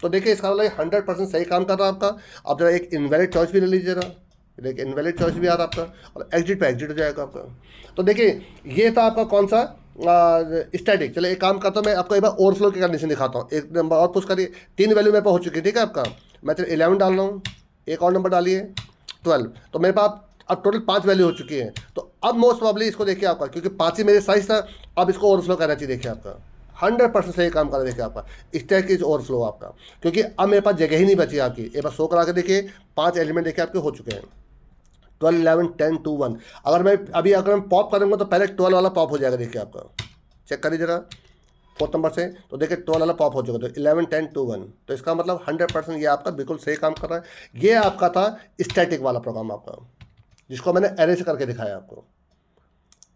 तो देखिए इसका मतलब 100% सही काम कर रहा है आपका। आप जरा एक इनवैलिड चॉइस भी ले लीजिए जरा, देखिए इनवैलिड चॉइस भी आ रहा है आपका, और एग्जिट पे एग्जिट हो जाएगा आपका। तो देखिए ये था आपका कौन सा स्टैटिक। चलो एक काम करता हूँ, मैं आपको एक बार ओवरफ्लो की कंडीशन दिखाता हूँ। एक नंबर और पुश करिए, 3 वैल्यू मेरे पास हो चुकी है, ठीक है आपका। मैं चलो 11 डाल रहा हूँ, एक और नंबर डालिए 12, तो मेरे पास अब टोटल 5 वैल्यू हो चुकी है। तो अब मोस्ट प्रॉब्ली इसको देखिए आपका, क्योंकि 5 ही मेरे साइज था, अब इसको ओवरफ्लो करना चाहिए। देखिए आपका 100% सही काम कर रहा है। देखिए आपका स्टैक इज ओवरफ्लो आपका, क्योंकि अब मेरे पास जगह ही नहीं बची आपकी। एक बार शो करा के देखिए, 5 एलिमेंट देखिए आपके हो चुके हैं, 12, 11, 10, 2, 1। अगर मैं पॉप करूँगा तो पहले 12 वाला पॉप हो जाएगा। देखिए आपका चेक करिए जरा फोर्थ नंबर से, तो देखिए 12 वाला पॉप हो चुका, तो 11, 10, 2, 1। तो इसका मतलब 100% ये आपका बिल्कुल सही काम कर रहा है। ये आपका था स्टैटिक वाला प्रोग्राम आपका, जिसको मैंने एरे से करके दिखाया आपको।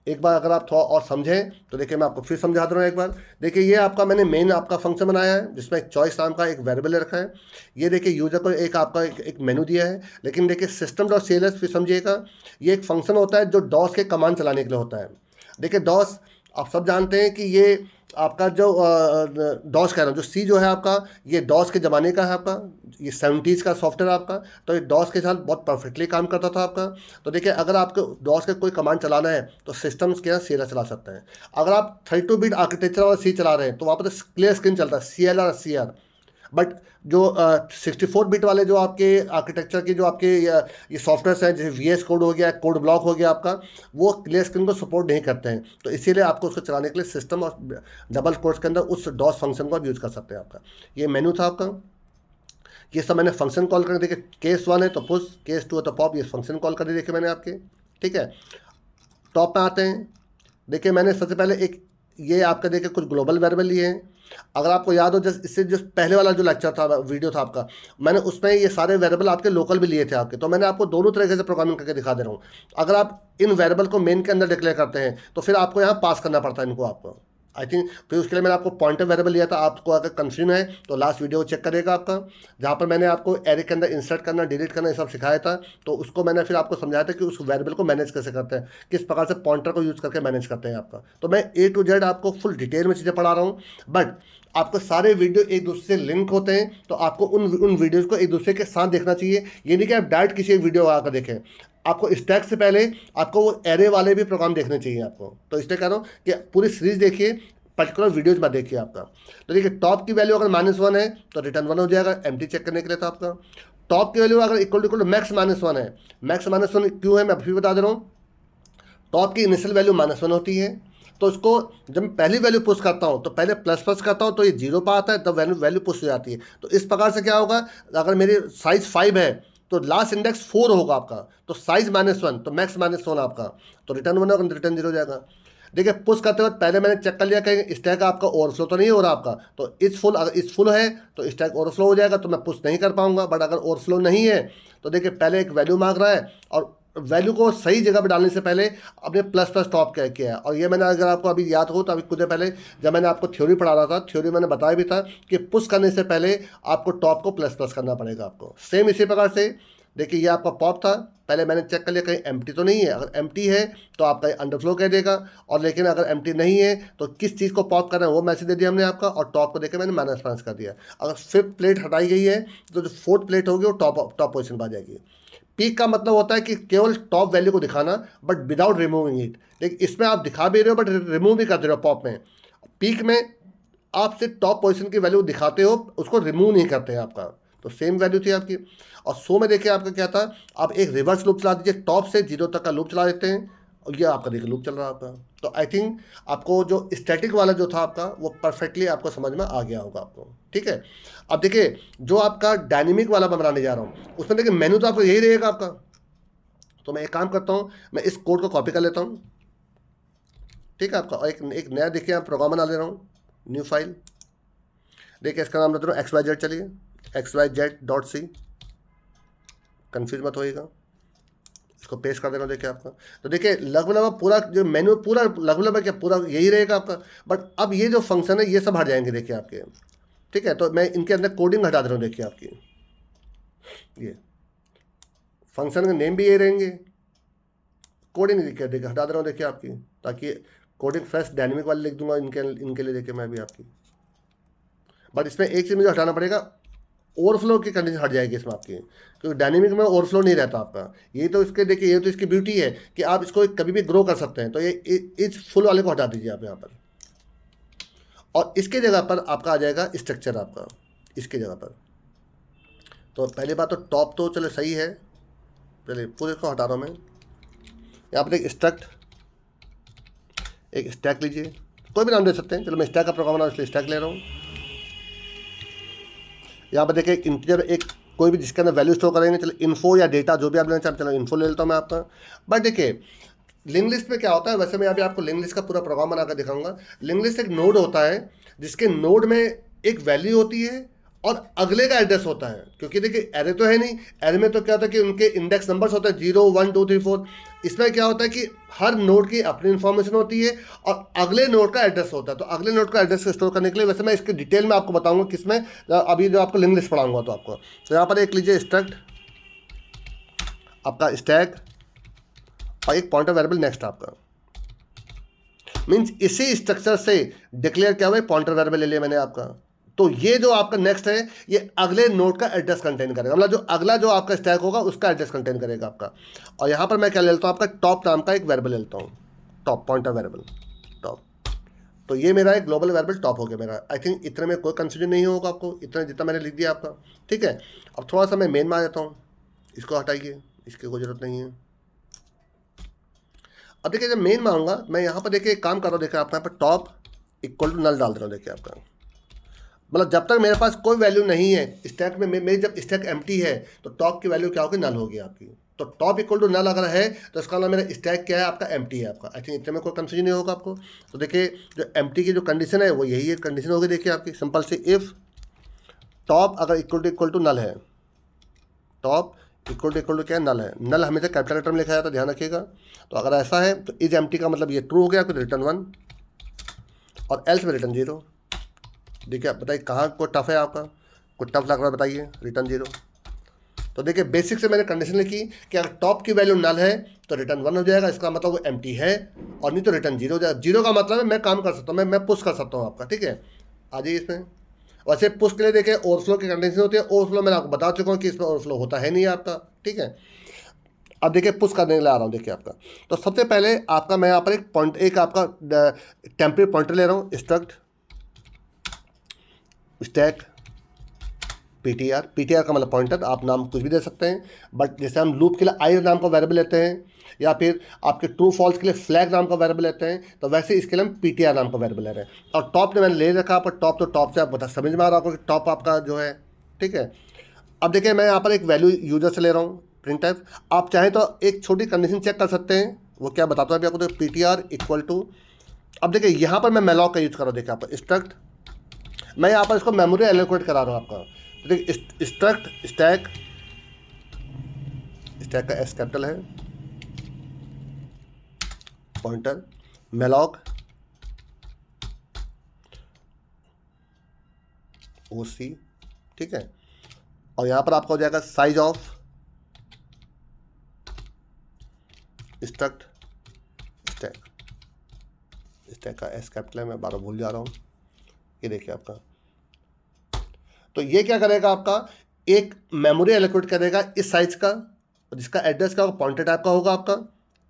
एक बार अगर आप थोड़ा और समझें तो देखिए मैं आपको फिर समझा दूँ एक बार। देखिए ये आपका मैंने मेन आपका फंक्शन बनाया है, जिसमें एक चॉइस नाम का एक वेरिएबल रखा है। ये देखिए यूजर को एक आपका एक मेनू दिया है। लेकिन देखिए system.cls फिर समझिएगा, ये एक फंक्शन होता है जो डॉस के कमांड चलाने के लिए होता है। देखिए डॉस आप सब जानते हैं कि ये आपका जो डॉस कह रहा हूँ, जो सी जो है आपका, ये डॉस के ज़माने का है आपका, ये 70s का सॉफ्टवेयर आपका। तो ये डॉस के साथ बहुत परफेक्टली काम करता था आपका। तो देखिए अगर आपको डॉस का कोई कमांड चलाना है तो सिस्टम्स के यहाँ सीएलआर चला सकते हैं। अगर आप 32 बिट आर्किटेक्चर वाला सी चला रहे हैं तो वहाँ पर क्लियर स्क्रीन चलता है CLR CR। बट जो 64 बिट वाले जो आपके आर्किटेक्चर की जो आपके ये सॉफ्टवेयर हैं, जैसे VS कोड हो गया, कोड ब्लॉक हो गया आपका, वो क्लियर स्क्रीन को सपोर्ट नहीं करते हैं। तो इसीलिए आपको उसको चलाने के लिए सिस्टम और डबल कोट्स के अंदर उस डॉस फंक्शन को आप यूज़ कर सकते हैं आपका। ये मेनू था आपका। ये सब मैंने फंक्शन कॉल कर, देखिए केस 1 है तो पुश, केस 2 है तो पॉप, ये फंक्शन कॉल कर दी देखिए मैंने आपके, ठीक है। टॉप में आते हैं, देखिए मैंने सबसे पहले एक ये आपका देखिए कुछ ग्लोबल वेरिएबल लिए हैं। अगर आपको याद हो, जैसे इससे जो पहले वाला जो लेक्चर था, वीडियो था आपका, मैंने उसमें ये सारे वेरिएबल आपके लोकल भी लिए थे आपके। तो मैंने आपको दोनों तरीके से प्रोग्रामिंग करके दिखा दे रहा हूँ। अगर आप इन वेरिएबल को मेन के अंदर डिक्लेयर करते हैं तो फिर आपको यहाँ पास करना पड़ता है इनको आपको, आई थिंक। फिर उसके लिए मैंने आपको पॉइंटर वेरिएबल लिया था। आपको अगर कंफ्यूजन है तो लास्ट वीडियो चेक करेगा आपका, जहाँ पर मैंने आपको एरे के अंदर इंसर्ट करना, डिलीट करना, ये सब सिखाया था। तो उसको मैंने फिर आपको समझाया था कि उस वेरिएबल को मैनेज कैसे करते हैं, किस प्रकार से पॉइंटर को यूज़ करके मैनेज करते हैं आपका। तो मैं A to Z आपको फुल डिटेल में चीज़ें पढ़ा रहा हूँ। बट आपको सारे वीडियो एक दूसरे से लिंक होते हैं, तो आपको उन वीडियोज़ को एक दूसरे के साथ देखना चाहिए। ये नहीं कि आप डायरेक्ट किसी एक वीडियो आकर देखें। आपको स्टैक से पहले आपको वो एरे वाले भी प्रोग्राम देखने चाहिए आपको। तो इसलिए कह रहा हूँ कि पूरी सीरीज देखिए, पर्टिकुलर वीडियोज में देखिए आपका। तो देखिए टॉप की वैल्यू अगर -1 है तो रिटर्न 1 हो जाएगा, एम्प्टी चेक करने के लिए था आपका। टॉप की वैल्यू अगर इक्वल टू मैक्स -1 है, मैक्स -1 क्यों है मैं फिर बता दे रहा हूँ। टॉप की इनिशियल वैल्यू -1 होती है, तो उसको जब मैं पहली वैल्यू पुश करता हूँ तो पहले प्लस करता हूँ तो ये 0 पर आता है, तब वैल्यू पुश हो जाती है। तो इस प्रकार से क्या होगा, अगर मेरी साइज 5 है तो लास्ट इंडेक्स 4 होगा आपका, तो साइज -1 तो मैक्स -1 आपका, तो रिटर्न 1 होगा, रिटर्न 0 हो जाएगा। देखिए पुश करते वक्त पहले मैंने चेक कर लिया कि स्टैक आपका ओवरफ्लो तो नहीं हो रहा आपका। तो इस फुल, अगर इस फुल है तो स्टैक ओवरफ्लो हो जाएगा, तो मैं पुश नहीं कर पाऊंगा। बट अगर ओवरफ्लो नहीं है तो देखिए पहले एक वैल्यू मांग रहा है, और वैल्यू को सही जगह पे डालने से पहले अपने प्लस टॉप किया है। और ये मैंने, अगर आपको अभी याद हो तो अभी कुछ देर पहले जब मैंने आपको थ्योरी पढ़ा रहा था, थ्योरी मैंने बताया भी था कि पुश करने से पहले आपको टॉप को प्लस करना पड़ेगा आपको। सेम इसी प्रकार से देखिए ये आपका पॉप था, पहले मैंने चेक कर लिया कहीं एम्प्टी तो नहीं है। अगर एम्प्टी है तो आपका अंडरफ्लो कह देगा, और लेकिन अगर एम्प्टी नहीं है तो किस चीज़ को पॉप करना है वो मैसेज दे दिया हमने आपका, और टॉप को देकर मैंने माइनस कर दिया। अगर 5th प्लेट हटाई गई है तो जो 4th प्लेट होगी वो टॉप पोजिशन पर आ जाएगी। पीक का मतलब होता है कि केवल टॉप वैल्यू को दिखाना, बट विदाउट रिमूविंग इट। लेकिन इसमें आप दिखा भी रहे हो बट रिमूव भी कर दे रहे हो। पॉप में, पीक में आप सिर्फ टॉप पोजीशन की वैल्यू दिखाते हो, उसको रिमूव नहीं करते हैं आपका। तो सेम वैल्यू थी आपकी। और सो में देखिए आपका क्या था, आप एक रिवर्स लूप चला दीजिए, टॉप से 0 तक का लूप चला देते हैं, और ये आपका देखिए लूप चल रहा है आपका। तो आई थिंक आपको जो स्टैटिक वाला जो था आपका वो परफेक्टली आपको समझ में आ गया होगा आपको, ठीक है। अब देखिए जो आपका डायनेमिक वाला मैं बनाने जा रहा हूँ, उसमें देखिए मेनू तो आपको यही रहेगा आपका। तो मैं एक काम करता हूँ, मैं इस कोड को कॉपी कर लेता हूँ, ठीक है आपका। और एक नया देखिए आप प्रोग्राम बना ले रहा हूँ, न्यू फाइल। देखिए इसका नाम देता हूँ XYZ, चलिए XYZ.c, कन्फ्यूज मत होइएगा। इसको पेस्ट कर देना देखिए आपका। तो देखिए लगभग पूरा जो मेन्यू पूरा लगभग क्या पूरा यही रहेगा आपका। बट अब ये जो फंक्शन है ये सब हट जाएंगे देखिए आपके, ठीक है। तो मैं इनके अंदर कोडिंग हटा दे रहा हूँ देखिए आपकी। ये फंक्शन के नेम भी ये रहेंगे। कोडिंग देखिए देखिए हटा दे रहा हूँ देखिए आपकी, ताकि कोडिंग फ्रेश डायनेमिक वाले लिख दूंगा इनके लिए देखिए मैं भी आपकी। बट इसमें एक चीज़ मुझे हटाना पड़ेगा, ओवरफ्लो की कंडीशन हट जाएगी इसमें आपकी, क्योंकि डायनेमिक में ओवरफ्लो नहीं रहता आपका। ये तो इसके देखिए, ये तो इसकी ब्यूटी है कि आप इसको कभी भी ग्रो कर सकते हैं। तो ये इस फुल वाले को हटा दीजिए आप यहाँ पर, और इसके जगह पर आपका आ जाएगा स्ट्रक्चर आपका, इसके जगह पर। तो पहली बात तो टॉप तो चलो सही है, चलिए पूरे को हटा रहा हूँ मैं। यहाँ पर एक स्टैक लीजिए, कोई भी नाम दे सकते हैं। चलो मैं स्टैक का प्रोग्राम बना इसलिए स्टैक ले रहा हूँ। यहाँ पर देखिए एक इंटीजर, एक कोई भी जिसके अंदर वैल्यू स्टोर करेंगे, चलो इन्फो या डेटा जो भी आप लेना चाहते हैं, चलो इन्फो ले लेता हूँ मैं आपका। बट देखिए लिंक लिस्ट में क्या होता है, वैसे मैं अभी आपको लिंक लिस्ट का पूरा प्रोग्राम बनाकर दिखाऊंगा। लिंक लिस्ट एक नोड होता है जिसके नोड में एक वैल्यू होती है और अगले का एड्रेस होता है, क्योंकि देखिए एरे तो है नहीं, एरे में तो क्या होता है कि उनके इंडेक्स नंबर्स होते हैं 0 1 2 3 4। इसमें क्या होता है कि हर नोड की अपनी इन्फॉर्मेशन होती है और अगले नोड का एड्रेस होता है। तो अगले नोड का एड्रेस को स्टोर करने के लिए, वैसे मैं इसके डिटेल में आपको बताऊंगा किसमें, अभी जो आपको लिंक लिस्ट पढ़ाऊंगा तो आपको। तो यहाँ पर एक लीजिए स्ट्रक्ट आपका स्टैक और एक पॉइंटर वेरिएबल नेक्स्ट आपका, मीन्स इसी स्ट्रक्चर से डिक्लेयर क्या हुआ, पॉइंटर वेरिएबल ले लिया मैंने आपका। तो ये जो आपका नेक्स्ट है ये अगले नोड का एड्रेस कंटेन करेगा, मतलब जो अगला जो आपका स्टैक होगा उसका एड्रेस कंटेन करेगा आपका। और यहाँ पर मैं क्या ले लेता हूँ, आपका टॉप नाम का एक वेरिएबल ले लेता हूँ, टॉप पॉइंटर वेरिएबल टॉप। तो ये मेरा एक ग्लोबल वेरिएबल टॉप हो गया मेरा। आई थिंक इतने में कोई कंफ्यूजन नहीं होगा आपको, इतना जितना मैंने लिख दिया आपका, ठीक है। अब थोड़ा सा मैं मेन में आ जाता हूँ, इसको हटाइए, इसकी कोई ज़रूरत नहीं है। अब देखिए जब मेन में आऊँगा मैं, यहाँ पर देखिए एक काम कर रहा हूँ, देखिए आपका यहाँ पर टॉप इक्वल टू नल डाल दे रहा हूँ। देखिए आपका मतलब जब तक मेरे पास कोई वैल्यू नहीं है स्टैक में, मेरी जब स्टैक एम्प्टी है तो टॉप की वैल्यू क्या होगी, नल होगी आपकी। तो टॉप इक्वल टू नल अगर है तो इसका मतलब मेरा स्टैक क्या है, आपका एम्प्टी है आपका। आई थिंक इतने में कोई कंफ्यूजन नहीं होगा आपको। तो देखिए जो एम्प्टी की जो कंडीशन है वो यही एक कंडीशन होगी, देखिए आपकी सिंपल सी, इफ़ टॉप अगर इक्वल टू नल है, टॉप इक्वल टू क्या है, नल है। नल हमेशा कैपिटल लेटर में लिखा जाता है, ध्यान रखिएगा। तो अगर ऐसा है तो इज एम्प्टी का मतलब ये ट्रू हो गया, फिर रिटर्न 1 और एल्स में रिटर्न 0। देखिए आप बताइए कहाँ को टफ है आपका, कुछ टफ लग रहा है बताइए, रिटर्न 0। तो देखिए बेसिक से मैंने कंडीशन लिखी कि अगर टॉप की वैल्यू नल है तो रिटर्न 1 हो जाएगा, इसका मतलब वो एम्प्टी है, और नहीं तो रिटर्न 0 हो जाएगा। 0 का मतलब है मैं काम कर सकता हूँ, मैं पुश कर सकता हूँ आपका, ठीक है। आ जाइए इसमें। वैसे पुश के लिए देखिए ओवरफ्लो की कंडीशन होती है, ओवरफ्लो मैंने आपको बता चुका हूँ कि इसमें ओवरफ्लो होता है नहीं आपका, ठीक है। अब देखिए पुश करने के लिए आ रहा हूँ, देखिए आपका। तो सबसे पहले आपका मैं यहाँ पर एक आपका टेम्परेरी पॉइंटर ले रहा हूँ, स्ट्रक्ट स्टैक पीटीआर का मतलब पॉइंटर, आप नाम कुछ भी दे सकते हैं। बट जैसे हम लूप के लिए आई नाम का वेरिएबल लेते हैं, या फिर आपके ट्रू फॉल्स के लिए फ्लैग नाम का वेरिएबल लेते हैं, तो वैसे इसके लिए हम पीटीआर नाम का वेरिएबल ले रहे हैं। और टॉप ने मैंने ले रखा, पर टॉप तो टॉप से आप बता समझ में आ रहा होगा कि टॉप आपका जो है, ठीक है। अब देखिए मैं यहाँ पर एक वैल्यू यूजर से ले रहा हूँ, प्रिंट टाइप। आप चाहें तो एक छोटी कंडीशन चेक कर सकते हैं, वो क्या बताता हूँ अभी आपको। तो पीटीआर इक्वल टू, अब देखिए यहाँ पर मैं मेलॉक का यूज कर रहा हूँ, देखिए आप स्ट्रक्ट, मैं यहाँ पर इसको मेमोरी एलोकेट करा रहा हूँ आपका। तो देखिए स्ट्रक्ट स्टैक का एस कैपिटल है, पॉइंटर मेलॉक ओसी, ठीक है। और यहाँ पर आपका हो जाएगा साइज ऑफ स्ट्रक्ट स्टैक का एस कैपिटल है, मैं बार भूल जा रहा हूँ। ये देखिए आपका, तो ये क्या करेगा, आपका एक मेमोरी एलोकेट करेगा इस साइज का, जिसका एड्रेस का पॉइंटर टाइप का होगा आपका।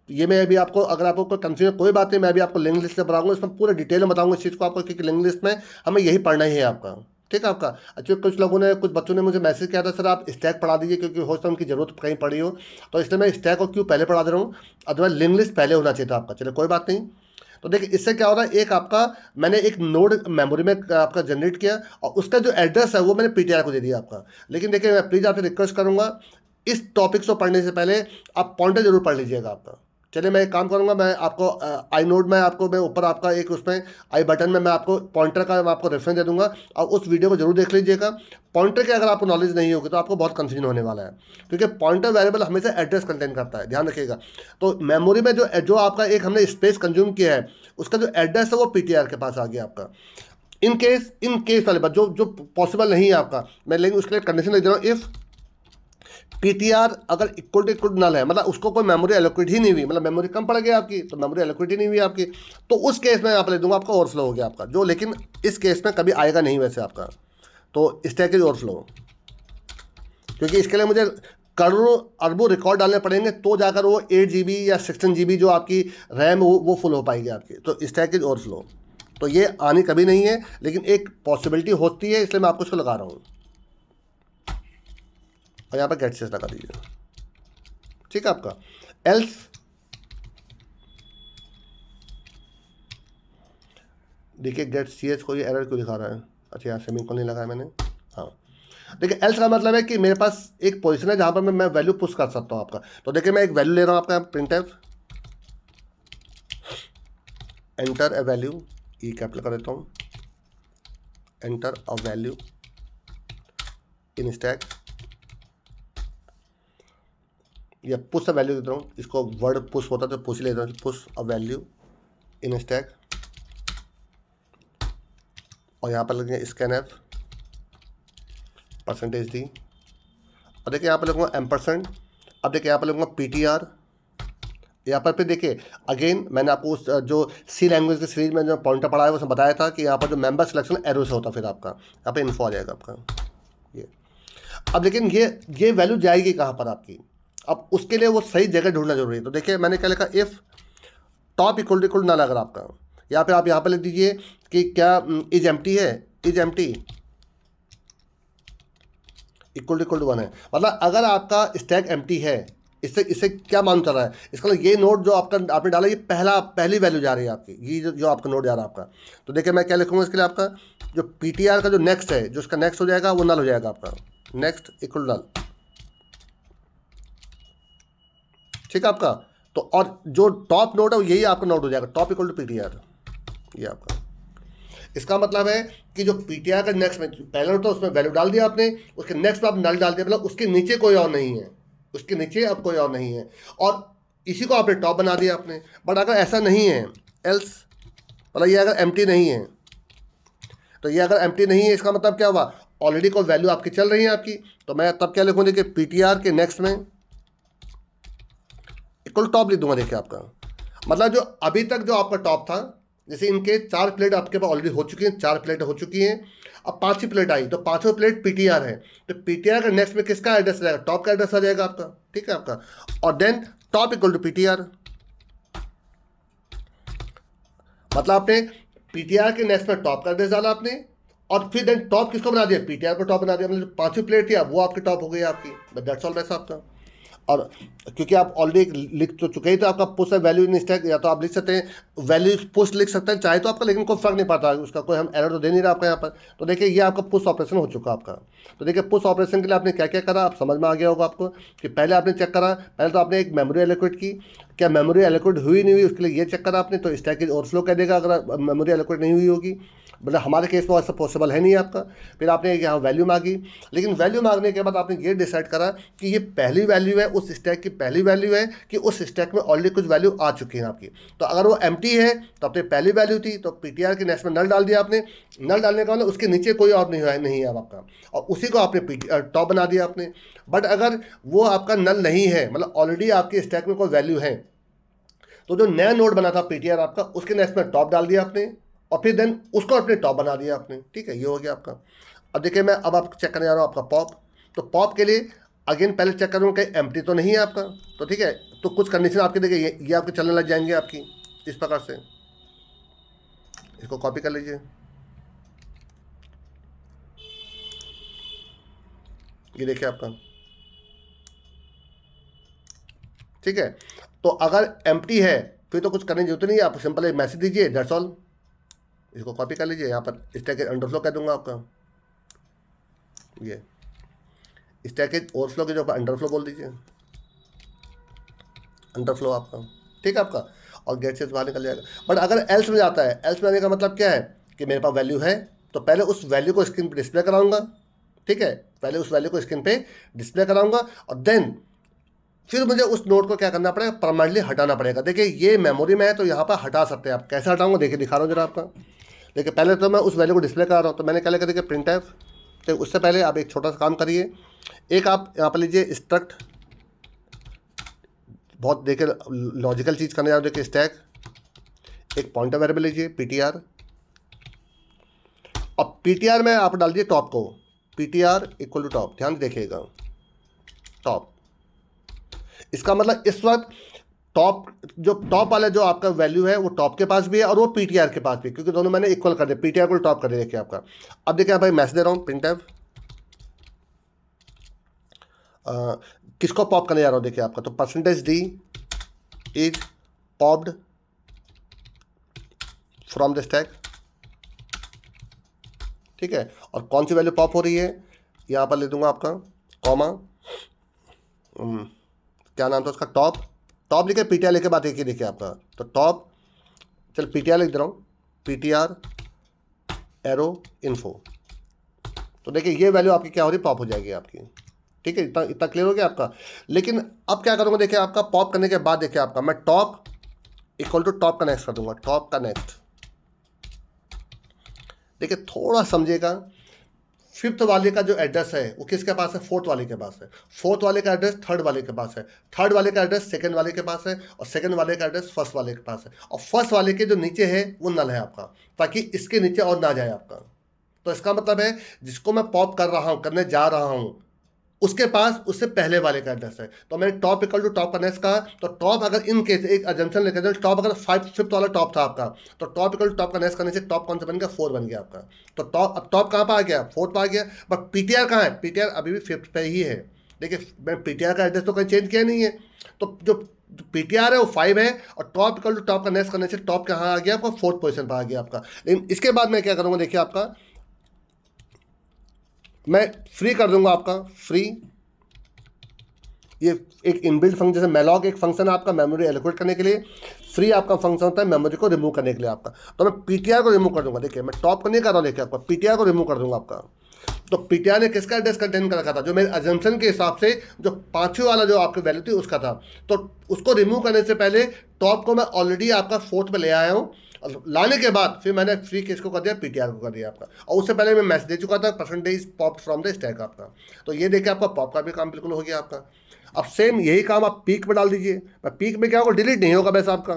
ये मैं अभी आपको, अगर आपको कोई कंफ्यूजन कोई बात नहीं, मैं अभी आपको लिंक लिस्ट में बताऊंगा, इसमें पूरे डिटेल में बताऊंगा इस चीज़ को आपको, क्योंकि लिंक लिस्ट में हमें यही पढ़ना ही है आपका, ठीक है आपका। अच्छा कुछ लोगों ने, कुछ बच्चों ने मुझे मैसेज किया था, सर आप स्टैक पढ़ा दीजिए, क्योंकि हो सकता है उनकी जरूरत कहीं पड़ी हो, तो इसलिए मैं स्टैक को क्यों पहले पढ़ा दे रहा हूँ, अदरवाइज लिंक लिस्ट पहले होना चाहिए था आपका। चलो कोई बात नहीं। तो देखिए इससे क्या हो रहा है, एक आपका मैंने एक नोड मेमोरी में आपका जनरेट किया, और उसका जो एड्रेस है वो मैंने पीटीआर को दे दिया आपका। लेकिन देखिए मैं प्लीज़ आपसे रिक्वेस्ट करूँगा, इस टॉपिक्स को पढ़ने से पहले आप पॉइंटर जरूर पढ़ लीजिएगा आपका। चलिए मैं एक काम करूँगा, मैं आपको आई नोड में आपको, मैं ऊपर आपका एक उसमें आई बटन में मैं आपको पॉइंटर का मैं आपको रेफरेंस दे दूंगा, और उस वीडियो को जरूर देख लीजिएगा। पॉइंटर की अगर आपको नॉलेज नहीं होगी तो आपको बहुत कंफ्यूजन होने वाला है, क्योंकि पॉइंटर वेरिएबल हमेशा एड्रेस कंटेन करता है, ध्यान रखिएगा। तो मेमोरी में जो आपका एक हमने स्पेस कंज्यूम किया है, उसका जो एड्रेस है वो पीटीआर के पास आ गया आपका। इन केस वाले बात जो पॉसिबल नहीं है आपका, मैं लेकिन उसके लिए कंडीशन लिख दे रहा हूँ, इफ़ पीटीआर अगर इक्वल टू नल है, मतलब उसको कोई मेमोरी एलोकेट ही नहीं हुई, मतलब मेमोरी कम पड़ गई आपकी, तो मेमोरी एलोकेट ही नहीं हुई आपकी, तो उस केस में आप ले दूंगा आपका ओवरफ्लो हो गया आपका, जो लेकिन इस केस में कभी आएगा नहीं वैसे आपका। तो स्टैकेज ओवरफ्लो, क्योंकि इसके लिए मुझे करोड़ों अरबों रिकॉर्ड डालने पड़ेंगे तो जाकर वो 8 GB या 16 GB जो आपकी रैम वो फुल हो पाएगी आपकी। तो स्टैकेज ओवरफ्लो, तो ये आनी कभी नहीं है, लेकिन एक पॉसिबिलिटी होती है, इसलिए मैं आपको इसको लगा रहा हूँ। और यहाँ पर गेट सेस लगा दीजिए, ठीक है आपका। एल्स देखिए गेट सी एच को ये एरर क्यों दिखा रहा है, अच्छा यहाँ सेमीकोलन नहीं लगाया मैंने। हाँ देखिए एल्स का मतलब है कि मेरे पास एक पोजीशन है जहाँ पर मैं वैल्यू पुश कर सकता हूँ आपका। तो देखिए मैं एक वैल्यू ले रहा हूँ आपका, print F enter a value, E capital कर देता हूँ, enter a value in stack, या पुश अ वैल्यू देता हूँ, इसको वर्ड पुश होता तो पुश लेता हूँ, push a value in stack, और यहाँ पर लगेंगे स्कैन एफ परसेंटेज डी, और देखिए यहाँ पर लगूंगा एम्परसेंट। अब देखिए यहाँ पर लगूंगा पीटीआर, यहाँ पर फिर देखिए अगेन मैंने आपको उस जो सी लैंग्वेज की सीरीज में जो पॉइंटर पढ़ा है उसमें बताया था कि यहाँ पर जो मेंबर सिलेक्शन एरो से होता, फिर आपका यहाँ पर इन्फो आ जाएगा आपका ये। अब लेकिन ये वैल्यू जाएगी कहाँ पर आपकी, अब उसके लिए वो सही जगह ढूंढना जरूरी है। तो देखिए मैंने क्या लिखा, if top equal to null, अगर आपका या फिर आप यहाँ पर लिख दीजिए कि क्या इज एम्प्टी है, इज एम्प्टी इक्वल टू 1 है, मतलब अगर आपका स्टैक एम्प्टी है, इससे इससे क्या मान चल रहा है, इसका मतलब ये नोड जो आपने डाला ये पहली वैल्यू जा रही है आपकी, ये जो आपका नोड जा रहा है आपका। तो देखिए मैं क्या लिखूंगा इसके लिए, आपका जो पीटीआर का जो नेक्स्ट है, जो उसका नेक्स्ट हो जाएगा वो नल हो जाएगा आपका, नेक्स्ट इक्वल नल, ठीक है आपका। तो और जो टॉप नोड है यही आपका नोड हो जाएगा, टॉप इक्वल टू पीटीआर, ये आपका। इसका मतलब है कि जो पीटीआर का नेक्स्ट में पहले होता है उसमें वैल्यू डाल दिया आपने, उसके नेक्स्ट में आप नल डाल दिया, मतलब उसके नीचे कोई और नहीं है, उसके नीचे अब कोई और नहीं है, और इसी को आपने टॉप बना दिया आपने। बट अगर ऐसा नहीं है, एल्स मतलब ये अगर एम्प्टी नहीं है, तो ये अगर एम्प्टी नहीं है इसका मतलब क्या हुआ, ऑलरेडी कोई वैल्यू आपकी चल रही है आपकी। तो मैं तब क्या लिखूंगा, देखिए पीटीआर के नेक्स्ट में इक्वल टॉप लिख दूंगा। देखिए आपका मतलब जो अभी तक जो आपका टॉप था, जैसे इनके 4 प्लेट आपके पास ऑलरेडी हो चुकी हैं, 4 प्लेट हो चुकी हैं, अब 5वीं प्लेट आई, तो 5वीं प्लेट पीटीआर है, तो पीटीआर का नेक्स्ट में किसका एड्रेस रहेगा, टॉप का एड्रेस आ जाएगा आपका, ठीक है आपका। और then top equal to PTR, मतलब आपने पीटीआर के नेक्स्ट में टॉप का एड्रेस डाला आपने, और फिर देन टॉप किसको बना दिया, पीटीआर को टॉप बना दिया, मतलब 5वीं प्लेट थी वो आपकी टॉप हो गई आपकी, दैट्स ऑल वैसा आपका। और क्योंकि आप ऑलरेडी लिख तो चुके ही, तो आपका पुश है वैल्यू इन स्टैक, या तो आप लिख सकते हैं वैल्यू पुश लिख सकते हैं चाहे तो आपका, लेकिन कोई फर्क नहीं पड़ता उसका, कोई हम एरर तो दे नहीं रहा आपका यहाँ पर। तो देखिए ये आपका पुश ऑपरेशन हो चुका आपका। तो देखिए पुश ऑपरेशन के लिए आपने क्या क्या करा, आप समझ में आ गया होगा आपको कि पहले आपने चेक करा, पहले तो आपने एक मेमोरी एलोकेट की, क्या मेमोरी एलोकेट हुई नहीं हुई उसके लिए ये चेक करा आपने, तो स्टैक ओवरफ्लो कह देगा अगर मेमोरी एलोकेट नहीं हुई होगी, मतलब हमारे केस में ऐसा पॉसिबल है नहीं आपका। फिर आपने यहाँ वैल्यू मांगी, लेकिन वैल्यू मांगने के बाद आपने ये डिसाइड करा कि ये पहली वैल्यू है, उस स्टैक की पहली वैल्यू है कि उस स्टैक में ऑलरेडी कुछ वैल्यू आ चुकी है आपकी। तो अगर वो एम्प्टी है तो अपनी पहली वैल्यू थी, तो पीटीआर के नेक्स्ट में नल डाल दिया आपने, नल डालने का मतलब उसके नीचे कोई और नहीं है अब आपका, और उसी को आपने टॉप बना दिया आपने। बट अगर वो आपका नल नहीं है, मतलब ऑलरेडी आपके स्टैक में कोई वैल्यू है, तो जो नया नोड बना था पीटीआर आपका, उसके नेक्स्ट में टॉप डाल दिया आपने, और फिर देन उसको अपने टॉप बना दिया आपने, ठीक है, ये हो गया आपका। अब देखिए मैं अब आप चेक करने जा रहा हूँ आपका पॉप। तो पॉप के लिए अगेन पहले चेक करूँगा कि एम्प्टी तो नहीं है आपका, तो ठीक है, तो कुछ कंडीशन आपके देखिए ये आपके चलने लग जाएंगे आपकी इस प्रकार से, इसको कॉपी कर लीजिए, ये देखिए आपका, ठीक है। तो अगर एम्प्टी है फिर तो कुछ करने की जरूरत नहीं है, आप सिंपल एक मैसेज दीजिए, दैट्स ऑल। इसको कॉपी कर लीजिए, यहाँ पर स्टैकेज अंडरफ्लो कह दूंगा आपका, ये स्टैकेज ओवरफ्लो के जो अंडरफ्लो बोल दीजिए, अंडरफ्लो आपका, ठीक है आपका, और गेट से बाहर निकल जाएगा। बट अगर एल्स में जाता है, एल्स में आने का मतलब क्या है कि मेरे पास वैल्यू है, तो पहले उस वैल्यू को स्क्रीन पर डिस्प्ले कराऊंगा, ठीक है, पहले उस वैल्यू को स्क्रीन पे डिस्प्ले कराऊंगा, और देन फिर मुझे उस नोड को क्या करना पड़ेगा, परमानेंटली हटाना पड़ेगा। देखिए ये मेमोरी में है तो यहाँ पर हटा सकते हैं आप, कैसे हटाऊंगा देखिए दिखा रहा हूँ जरा आपका। देखिए पहले तो मैं उस वैल्यू को डिस्प्ले कर रहा हूँ, तो मैंने क्या लिखा, देखिए प्रिंट एफ तो उससे पहले आप एक छोटा सा काम करिए, एक आप यहाँ पर लीजिए स्ट्रक्ट, बहुत देखिए लॉजिकल चीज़ करने जा रहे हो, देखिए स्टैक, एक पॉइंटर वेरिएबल लीजिए पीटीआर, और पीटीआर में आप डाल दीजिए टॉप को, पीटीआर इक्वल टू टॉप, ध्यान से देखिएगा टॉप। इसका मतलब इस वक्त टॉप, जो टॉप वाला जो आपका वैल्यू है वो टॉप के पास भी है और वो पीटीआर के पास भी, क्योंकि दोनों मैंने इक्वल कर दिया, पीटीआर को टॉप कर दिया। देखिए आपका, अब देखिए आप भाई मैसेज दे रहा हूँ प्रिंटफ, किसको पॉप करने जा रहा हूँ, देखिए आपका तो percentage D is popped from the stack, ठीक है। और कौन सी वैल्यू पॉप हो रही है, यहाँ पर ले दूंगा आपका कॉमा, क्या नाम था उसका, टॉप, टॉप लिखे पीटीआर लिखे, बात एक ही देखिए आपका, तो टॉप, चल पीटीआर लिख दे रहा हूँ, पीटीआर एरो इन्फो, तो देखिए ये वैल्यू आपकी क्या हो रही है, पॉप हो जाएगी आपकी, ठीक है। इतना इतना क्लियर हो गया आपका। लेकिन अब क्या करूँगा, देखिए आपका पॉप करने के बाद देखिए आपका मैं top equal to top connect कर दूंगा, टॉप कनेक्ट। देखिए थोड़ा समझिएगा, फिफ्थ वाले का जो एड्रेस है वो किसके पास है, फोर्थ वाले के पास है, फोर्थ वाले का एड्रेस थर्ड वाले के पास है, थर्ड वाले का एड्रेस सेकंड वाले के पास है, और सेकंड वाले का एड्रेस फर्स्ट वाले के पास है, और फर्स्ट वाले के जो नीचे है वो नल है आपका, ताकि इसके नीचे और ना जाए आपका। तो इसका मतलब है जिसको मैं पॉप कर रहा हूँ, करने जा रहा हूँ, उसके पास उससे पहले वाले का एड्रेस है। तो मैंने top equal to top connect कहा, तो टॉप अगर इन केस एक अजम्पशन लेकर चलो, टॉप अगर फिफ्थ वाला टॉप था आपका, तो top equal to top connect करने से टॉप कौन सा बन गया, 4 बन गया आपका। तो टॉप, अब टॉप कहाँ पर आ गया, 4 पर आ गया, बट पीटीआर कहाँ है, पीटीआर अभी भी फिफ्थ पे ही है। देखिए मैं पीटीआर का एड्रेस तो कहीं चेंज किया नहीं है, तो जो पीटीआर है वो 5 है, और top equal to top connect करने से टॉप कहाँ आ गया आपका, 4th पोजिशन पर आ गया आपका। लेकिन इसके बाद मैं क्या करूँगा, देखिए आपका मैं फ्री कर दूंगा आपका, फ्री, ये एक इनबिल्ट फंक्शन, जैसे मेलॉग एक फंक्शन है आपका मेमोरी एलोकेट करने के लिए, फ्री आपका फंक्शन होता है मेमोरी को रिमूव करने के लिए आपका। तो मैं पीटीआर को रिमूव कर दूंगा, देखिए मैं टॉप को नहीं कर रहा हूँ, देखिए आपका पीटीआर को रिमूव कर दूंगा आपका। तो पीटीआर ने किसका एड्रेस कंटेन कर रखा था, जो मेरे अजम्पशन के हिसाब से जो पांचवें वाला जो आपकी वैल्यू थी उसका था। तो उसको रिमूव करने से पहले टॉप को मैं ऑलरेडी आपका 4th पे ले आया हूँ, और लाने के बाद फिर मैंने फ्री किसको कर दिया, पीटीआर को कर दिया आपका। और उससे पहले मैं मैसेज दे चुका था, percentage pop from the stack आपका। तो ये देखिए आपका पॉप का भी काम बिल्कुल हो गया आपका। अब सेम यही काम आप पीक में डाल दीजिए, पीक में क्या होगा, डिलीट नहीं होगा वैसे आपका।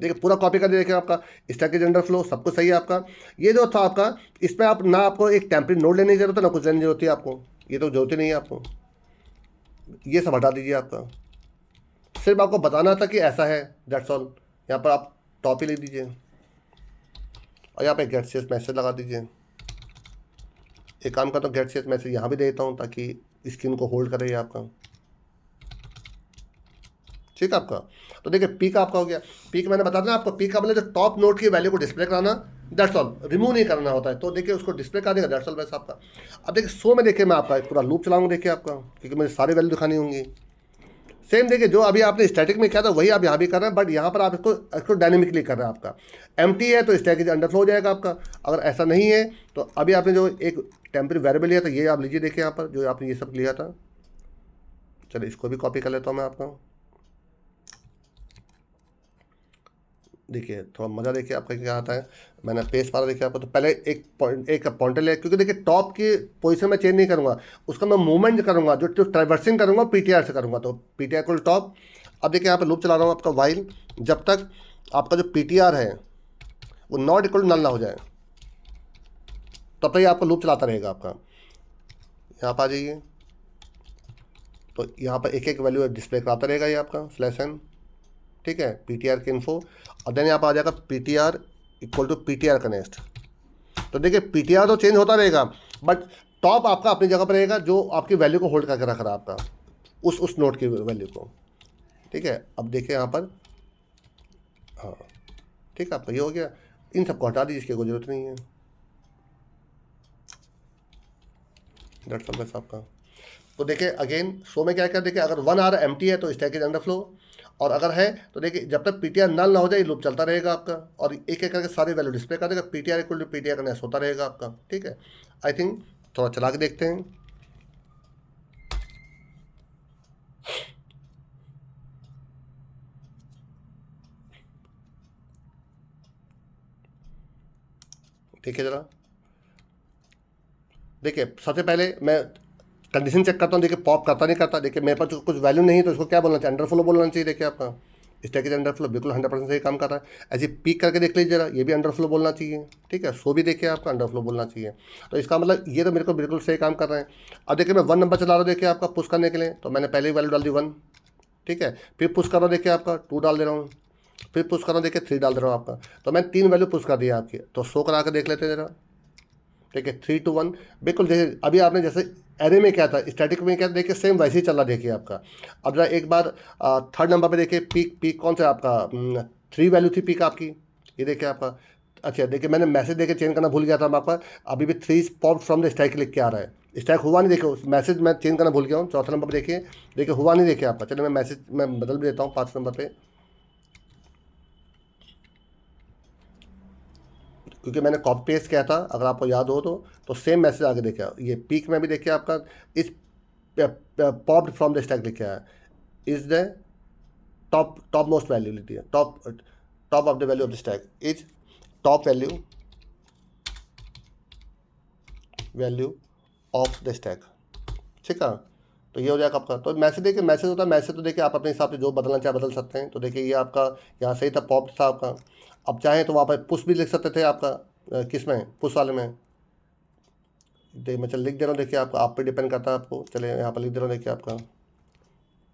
देखिए पूरा कॉपी कर देखिए आपका स्टैक के अंडर फ्लो सब कुछ सही है आपका। ये जो था आपका, इसमें आप ना आपको एक टेम्पलेट नोड लेने की जरूरत है, ना कुछ लेने की जरूरत है आपको, ये तो जरूरत ही नहीं है आपको, ये सब हटा दीजिए आपका। सिर्फ आपको बताना था कि ऐसा है, दैट्स ऑल। यहाँ पर आप टॉप ही लिख दीजिए, और यहाँ पे गेट सेस मैसेज लगा दीजिए। एक काम करता हूँ, गेट सेस मैसेज यहाँ भी देता हूँ ताकि स्क्रीन को होल्ड करे आपका, ठीक है आपका। तो देखिए पीक आपका हो गया, पीक मैंने बता दिया आपको, पीक का मतलब जो टॉप नोड की वैल्यू को डिस्प्ले कराना, दैट्स ऑल, रिमूव नहीं करना होता है। तो देखिए उसको डिस्प्ले कर देगा, दैट्स ऑल वैसा आपका। अब देखिए शो में देखिए मैं आपका एक पूरा लूप चलाऊंगा, देखिए आपका, क्योंकि मुझे सारी वैल्यू दिखानी होंगी। सेम देखिए जो अभी आपने स्टैटिक में किया था वही आप यहाँ भी कर रहे हैं, बट यहाँ पर आप इसको डायनेमिकली कर रहे हैं आपका। एम्प्टी है तो स्टैक अंडरफ्लो हो जाएगा आपका, अगर ऐसा नहीं है तो अभी आपने जो एक टेम्परेरी वेरिएबल लिया था ये आप लीजिए, देखिए यहाँ पर जो आपने ये सब लिया था। चलिए इसको भी कॉपी कर लेता हूँ मैं आपका, देखिए थोड़ा मज़ा देखिए आपका क्या आता है। मैंने पेज मारा देखिए आपको, तो पहले एक पॉइंटर लिया, क्योंकि देखिए टॉप की पोजीशन में चेंज नहीं करूँगा, उसका मैं मूवमेंट करूँगा, जो ट्रैवर्सिंग करूँगा पीटीआर से करूँगा, तो पीटीआर को टॉप। अब देखिए यहाँ पे लूप चला रहा हूँ आपका वाइल, जब तक आपका जो पीटीआर है वो नॉट इक्वल नल ना हो जाए, तब तक ये आपका लूप चलाता रहेगा आपका। यहाँ पर आ जाइए, तो यहाँ पर एक एक वैल्यू डिस्प्ले कराता रहेगा ये आपका /n, ठीक है, पीटीआर की इन्फो। और देन यहाँ पर आ जाएगा PTR equal to PTR connect. तो देखिए पीटीआर तो चेंज होता रहेगा, बट टॉप आपका अपनी जगह पर रहेगा, जो आपकी वैल्यू को होल्ड करके रख रहा है आपका, उस नोट की वैल्यू को, ठीक है। अब देखिए यहाँ पर, हाँ ठीक है आपका ये हो गया। इन सबको हटा दीजिए, इसकी कोई जरूरत नहीं है, दैट्स ऑल बस आपका। तो देखिए अगेन शो में क्या क्या, देखिए अगर 1 आवर एम्प्टी है तो स्टैक इज अंडर फ्लो, और अगर है तो देखिए जब तक पीटीआर नल ना हो जाए लूप चलता रहेगा आपका, और एक एक करके सारी वैल्यू डिस्प्ले कर देगा, PTR equal to PTR connect होता रहेगा आपका, ठीक है। आई थिंक थोड़ा चला के देखते हैं। देखिए ज़रा देखिए सबसे पहले मैं कंडीशन चेक करता हूँ, देखिए पॉप करता नहीं करता। देखिए मेरे पास तो कुछ वैल्यू नहीं है तो इसको क्या बोलना चाहिए, अंडरफ्लो बोलना चाहिए। देखिए आपका स्टैक इज अंडरफ्लो, बिल्कुल 100% सही काम कर रहा है। ऐसे पीक करके देख लीजिए जरा, ये भी अंडरफ्लो बोलना चाहिए। ठीक है, सो भी देखिए आपका अंडरफ्लो बोलना चाहिए। तो इसका मतलब ये तो मेरे को बिल्कुल सही काम कर रहे हैं। अब देखिए मैं 1 नंबर चला रहा हूँ, देखिए आपका पुश करने के लिए, तो मैंने पहले ही वैल्यू डाल दी 1। ठीक है, फिर पुश कर रहा हूँ, देखिए आपका 2 डाल दे रहा हूँ, फिर पुश कर रहा हूँ, देखिए 3 डाल दे रहा हूँ आपका। तो मैं 3 वैल्यू पुश कर दिया आपकी, तो शो करा के देख लेते हैं जरा। ठीक है, 3 to 1, बिल्कुल जैसे अभी आपने जैसे एरे में क्या था, स्टैटिक में क्या था, देखिए सेम वैसे ही चल रहा देखिए आपका। अब जरा एक बार थर्ड नंबर पे देखिए, पीक पीक कौन सा आपका 3 वैल्यू थी पीक आपकी, ये देखिए आपका। अच्छा देखिए मैंने मैसेज देके चेंज करना भूल गया था, मैं आपका अभी भी 3 पॉप फ्रॉम द स्टैक लिख के आ रहा है, स्टैक हुआ नहीं। देखिए उस मैसेज मैं चेंज करना भूल गया हूँ, चौथा नंबर पर देखिए, देखिए हुआ नहीं देखिए आपका। चलिए मैं मैसेज मैं बदल भी देता हूँ 5 नंबर पे, क्योंकि मैंने कॉपी पेस्ट किया था, अगर आपको याद हो तो सेम मैसेज आगे देखिए, ये पीक में भी देखिए आपका इस पॉप्ड फ्रॉम द स्टैक लिखा है, is the top most value लिखी है, top of the value of the stack is top value of the stack. ठीक है, तो ये हो जाएगा आपका। तो मैसेज देखिए, मैसेज होता है मैसेज, तो देखिए आप अपने हिसाब से जो बदलना चाहे बदल सकते हैं। तो देखिए ये आपका यहाँ सही था, पॉप था आपका। अब चाहें तो वहाँ पर पुश भी लिख सकते थे आपका, किस में, पुश वाले में। देखिए मैं चल लिख दे रहा हूँ, देखिए आपका आप पे डिपेंड करता है आपको। चलिए यहाँ पर लिख दे रहा हूँ, देखिए आपका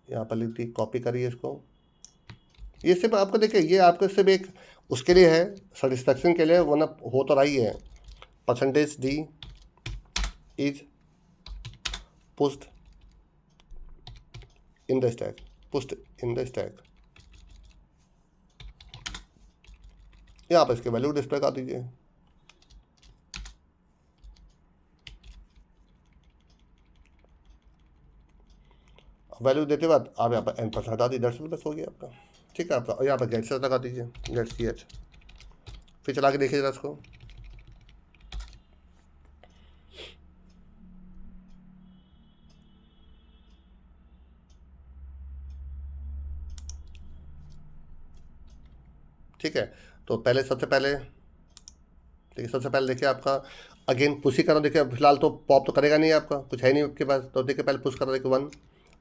यहाँ पर लिख दी, कॉपी करिए इसको। ये सिर्फ आपको देखिए, ये आपको सिर्फ एक उसके लिए है, सेटिस्फैक्शन के लिए, वरना हो तो रही है। Percentage D is पुस्ट in the stack, पुस्ट in the stack. यहाँ पर इसके वैल्यू डिस्प्ले कर दीजिए। वैल्यू देते बाद आप यहाँ पर n% हटा दीजिए, 10 बस हो गया आपका। ठीक है आपका, और यहाँ पर गेट से लगा दीजिए, गेट ch, फिर चला के देखिए जरा इसको। ठीक है, तो पहले सबसे पहले देखिए, सबसे पहले देखिए आपका अगेन पुश ही करो। देखिए फिलहाल तो पॉप तो करेगा नहीं आपका, कुछ है नहीं आपके पास। तो देखिए पहले पुश करो, देखिए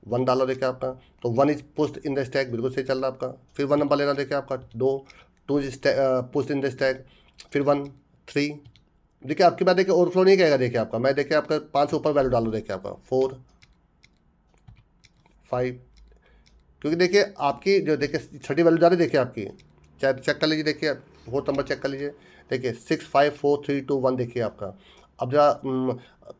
1 डालो, देखिए आपका तो 1 इज पुस्ट इन द स्टैक, बिल्कुल सही चल रहा है आपका। फिर 1 नंबर लेना, देखिए आपका 2 इज पुस्ट इन द स्टैक, फिर 1 3। देखिए आपकी बात देखिए ओवरफ्लो नहीं कहेगा। देखिए आपका मैं देखिए आपका 5 से ऊपर वैल्यू डालो, देखिए आपका 4 5, क्योंकि देखिए आपकी जो देखिए छठी वैल्यू जा रही है, देखिए आपकी चेक कर लीजिए, देखिए 4 नंबर चेक कर लीजिए, देखिए 6 5 4 3 2 1 देखिए आपका। अब जरा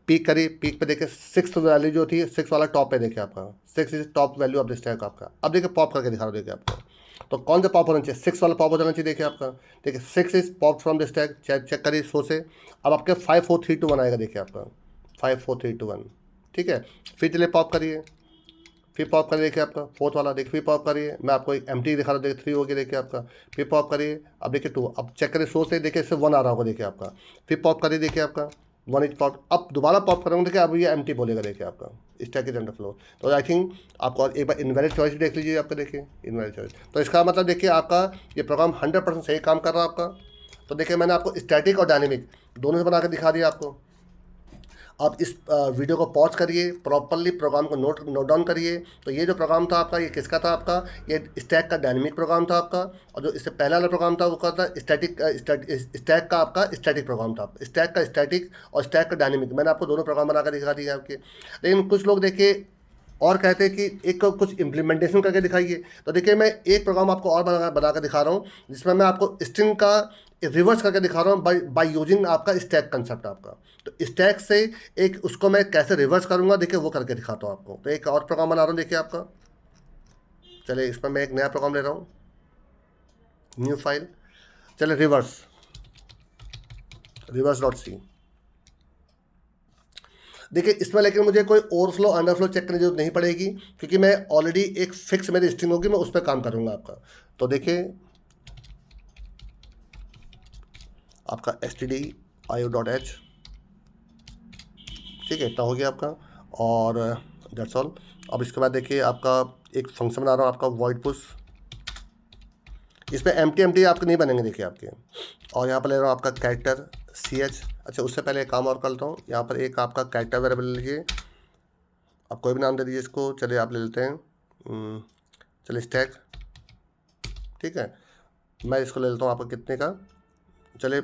पीक करिए, पीक पे देखिए 6 वैल्यू जो थी, 6 वाला टॉप पे देखिए आपका, 6 is top value of the stack आपका। अब देखिए पॉप करके दिखा रहा हूँ, देखिए आपको तो कौन सा पॉप होना चाहिए, 6 वाला पॉप हो जाना चाहिए। देखिए आपका देखिए 6 is pop from the stack, check करिए शो से। अब आपके 5 4 3 2 1 आएगा, देखिए आपका 5 4 3 2 1। ठीक है, फिर चलिए पॉप करिए, फिर पॉप करिए, देखिए आपका फोर्थ वाला, देखिए फिर पॉप करिए, मैं आपको एक एम टी दिखा रहा हूँ, देखिए 3 हो गया, देखिए आपका। फिर पॉप करिए, अब देखिए 2, अब चेक करिए शो से, देखिए इससे 1 आ रहा होगा, देखिए आपका। फिर पॉप करिए, देखिए आपका 1 इज पॉप। अब दोबारा पॉप करूँगा, देखिए अब ये एम टी बोलेगा, देखिए आपका स्टैक इज अंडर फ्लो। तो आई थिंक आपको और एक बार इनवैलिड चॉइस भी देख लीजिए आपका, देखिए इनवैलिड चॉइस। तो इसका मतलब देखिए आपका ये प्रोग्राम 100% सही काम कर रहा है आपका। तो देखिए मैंने आपको स्टैटिक और डायनेमिक दोनों से बना कर दिखा दिया आपको। आप इस वीडियो को पॉज करिए, प्रॉपरली प्रोग्राम को नोट डाउन करिए। तो ये जो प्रोग्राम था आपका, ये किसका था आपका, ये स्टैक का डायनेमिक प्रोग्राम था आपका। और जो इससे पहला वाला प्रोग्राम था वो क्या था, स्टैक का आपका स्टैटिक प्रोग्राम था। स्टैक का स्टैटिक और स्टैक का डायनेमिक, मैंने आपको दोनों प्रोग्राम बनाकर दिखा दिए आपके। लेकिन कुछ लोग देखिए और कहते हैं कि एक कुछ इम्प्लीमेंटेशन करके दिखाइए। तो देखिए मैं एक प्रोग्राम आपको और बना कर दिखा रहा हूँ, जिसमें मैं आपको स्ट्रिंग का रिवर्स करके दिखा रहा हूँ बाय यूजिंग आपका स्टैक कंसेप्ट आपका। तो स्टैक से एक उसको मैं कैसे रिवर्स करूँगा, देखिए वो करके दिखाता हूँ आपको। तो एक और प्रोग्राम बना रहा हूँ, देखिए आपका। चलिए इसमें मैं एक नया प्रोग्राम ले रहा हूँ, न्यू फाइल। चलिए रिवर्स डॉट सी। देखिए इसमें लेकिन मुझे कोई ओवरफ्लो अंडरफ्लो चेक करने की जरूरत नहीं पड़ेगी, क्योंकि मैं ऑलरेडी एक फिक्स मेरी स्ट्रिंग होगी, मैं उस पर काम करूँगा आपका। तो देखिए आपका stdio.h, ठीक है, इतना हो गया आपका। और दैट्स ऑल। अब इसके बाद देखिए आपका एक फंक्शन बना रहा हूँ आपका, वॉइड पुश। इसमें एम टी आपके नहीं बनेंगे, देखिए आपके। और यहाँ पर ले रहा हूँ आपका कैरेक्टर CH। अच्छा, उससे पहले एक काम और करता हूँ, यहाँ पर एक आपका कैरेक्टर वेरिएबल ले लीजिए, आप कोई भी नाम दे दीजिए इसको। चलिए आप ले लेते हैं, चलिए स्टैक, ठीक है। मैं इसको ले लेता हूँ आपका कितने का, चलिए